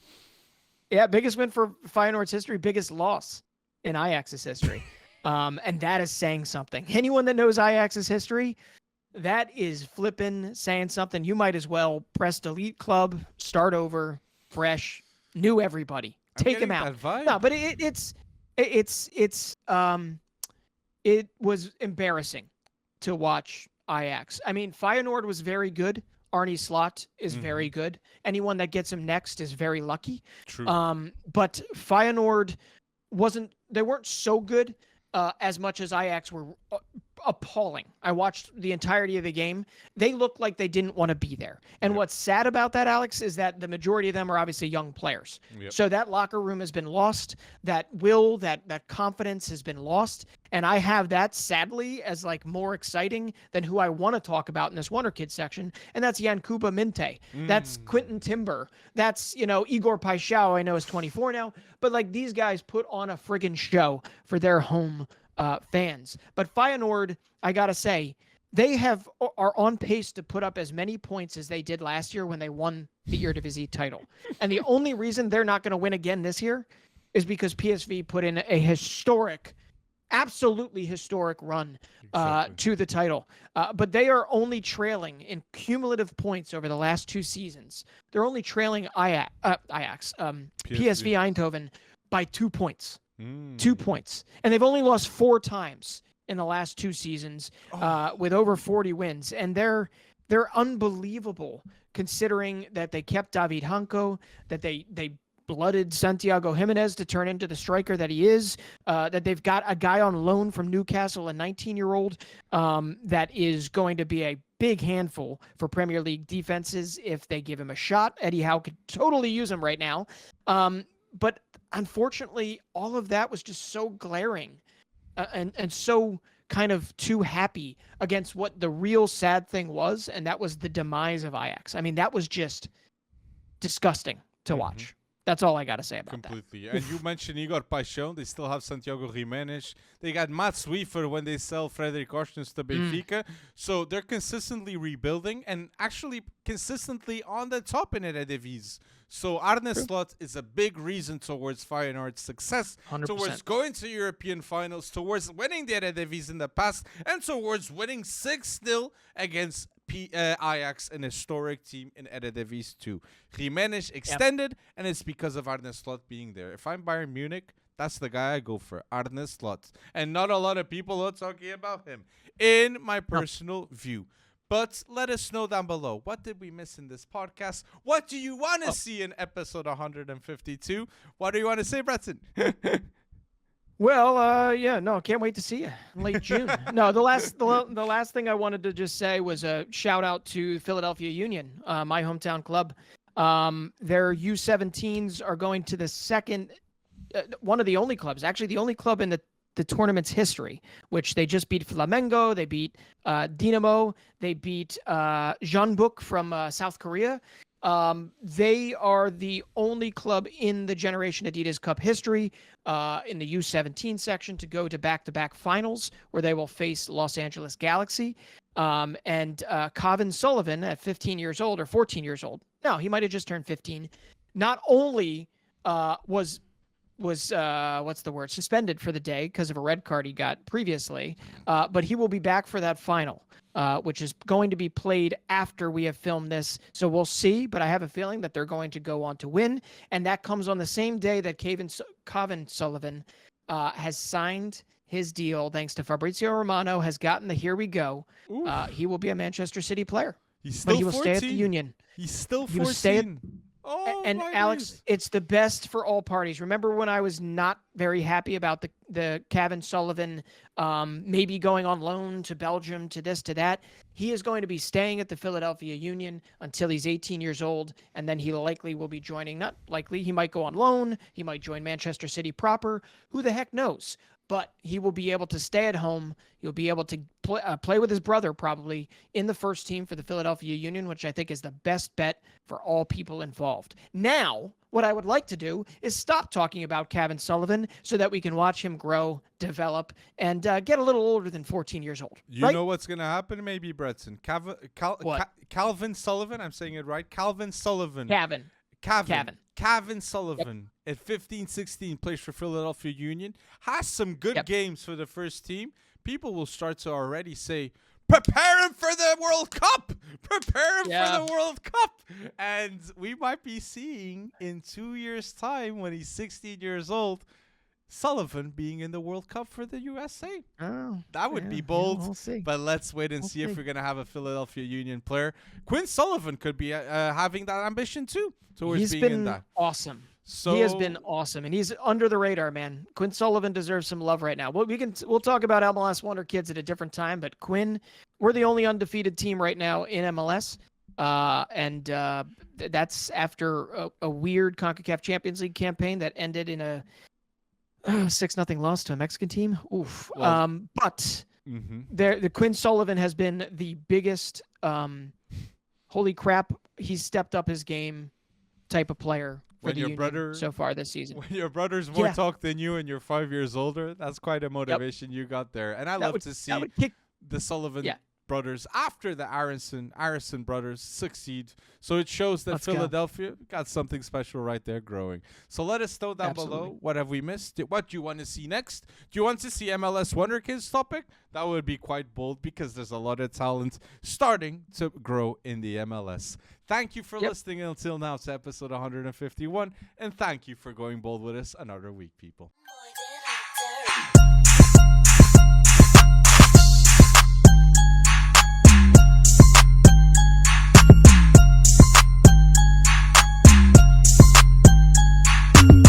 Yeah, biggest win for Feyenoord's history, biggest loss in Ajax's history. And that is saying something. Anyone that knows Ajax's history, that is flipping saying something. You might as well press delete club, start over, fresh, new everybody. I'm Take him getting out. that vibe. No, but it was embarrassing to watch Ajax. I mean, Feyenoord was very good. Arnie Slot is very good. Anyone that gets him next is very lucky. True. But Feyenoord they weren't so good as much as Ajax were appalling. I watched the entirety of the game. They looked like they didn't want to be there. And Yep. what's sad about that, Alex, is that the majority of them are obviously young players. Yep. So that locker room has been lost. That will, that confidence has been lost. And I have that, sadly, as like more exciting than who I want to talk about in this Wonderkid section. And that's Yankuba Minte. That's Quentin Timber. That's, Igor Paixão, I know is 24 now. But like these guys put on a friggin' show for their home fans. But Feyenoord, I gotta say, they are on pace to put up as many points as they did last year when they won the Eredivisie title. And the only reason they're not going to win again this year is because PSV put in a historic, absolutely historic run Exactly. to the title. But they are only trailing in cumulative points over the last 2 seasons. They're only trailing PSV Eindhoven by 2 points. 2 points. And they've only lost 4 times in the last 2 seasons with over 40 wins. And they're unbelievable considering that they kept David Hanko, that they blooded Santiago Jimenez to turn into the striker that he is, that they've got a guy on loan from Newcastle, a 19-year-old, that is going to be a big handful for Premier League defenses if they give him a shot. Eddie Howe could totally use him right now. But unfortunately, all of that was just so glaring and so kind of too happy against what the real sad thing was, and that was the demise of Ajax. I mean, that was just disgusting to watch. That's all I got to say about Completely. And you mentioned Igor Paixão. They still have Santiago Jimenez. They got Mats Wiefer when they sell Frederik Orsnes to Benfica. So they're consistently rebuilding and actually consistently on the top in Eredivisie. So Arne Slot is a big reason towards Feyenoord's success, 100%. towards going to European finals, towards winning the Eredivisie in the past, and towards winning 6-0 against Ajax, an historic team in Eredivisie too. Jimenez extended, and it's because of Arne Slot being there. If I'm Bayern Munich, that's the guy I go for, Arne Slot. And not a lot of people are talking about him, in my personal view. But let us know down below, what did we miss in this podcast? What do you want to see in episode 152? What do you want to say, Breton? Well, yeah, no, can't wait to see you in late June. No, the last thing I wanted to just say was a shout out to Philadelphia Union, my hometown club. Their U17s are going to the second, one of the only clubs, actually the only club in the tournament's history, which they just beat Flamengo, they beat Dinamo, they beat Jeonbuk from South Korea. They are the only club in the Generation Adidas Cup history in the U17 section to go to back-to-back finals where they will face Los Angeles Galaxy. And Cavan Sullivan at 15 years old or 14 years old. No, he might have just turned 15. Not only was what's the word, suspended for the day because of a red card he got previously, but he will be back for that final, which is going to be played after we have filmed this. So we'll see, but I have a feeling that they're going to go on to win, and that comes on the same day that Cavan Sullivan has signed his deal, thanks to Fabrizio Romano, has gotten the here we go. He will be a Manchester City player. He's still but he will 14. stay at the Union. He's still 14. He will stay at Oh, And my Alex, days. it's the best for all parties. Remember when I was not very happy about the Cavan Sullivan maybe going on loan to Belgium, to this, to that? He is going to be staying at the Philadelphia Union until he's 18 years old, and then he likely will be joining, not likely, he might go on loan, he might join Manchester City proper. Who the heck knows? But he will be able to stay at home. He'll be able to play with his brother probably in the first team for the Philadelphia Union, which I think is the best bet for all people involved. Now, what I would like to do is stop talking about Cavan Sullivan so that we can watch him grow, develop, and get a little older than 14 years old. You right? know what's going to happen, maybe, Bretson? What? Calvin Sullivan, I'm saying it right. Calvin Sullivan. Cavan Sullivan at 15, 16 plays for Philadelphia Union, has some good games for the first team. People will start to already say, prepare him for the World Cup. Prepare him for the World Cup. And we might be seeing in 2 years' time, when he's 16 years old, Sullivan being in the World Cup for the USA. Oh, that would be bold. We'll see. But let's wait and see if we're going to have a Philadelphia Union player. Quinn Sullivan could be having that ambition too towards being in that. Awesome. So he has been awesome, and he's under the radar, man. Quinn Sullivan deserves some love right now. We'll talk about MLS Wonderkids at a different time, but Quinn, we're the only undefeated team right now in MLS, and that's after a weird CONCACAF Champions League campaign that ended in a 6-0 loss to a Mexican team. Oof. Well, but the Quinn Sullivan has been the biggest. Holy crap! He's stepped up his game type of player. When your brother so far this season. When your brother's more talk than you and you're 5 years older, that's quite a motivation you got there. And I love to see the Sullivan brothers after the Arison brothers succeed. So it shows that Philadelphia got something special right there growing. So let us know down below, what have we missed? What do you want to see next? Do you want to see MLS Wonderkids topic? That would be quite bold because there's a lot of talent starting to grow in the MLS. Thank you for listening until now to episode 151, and thank you for going bold with us another week, people.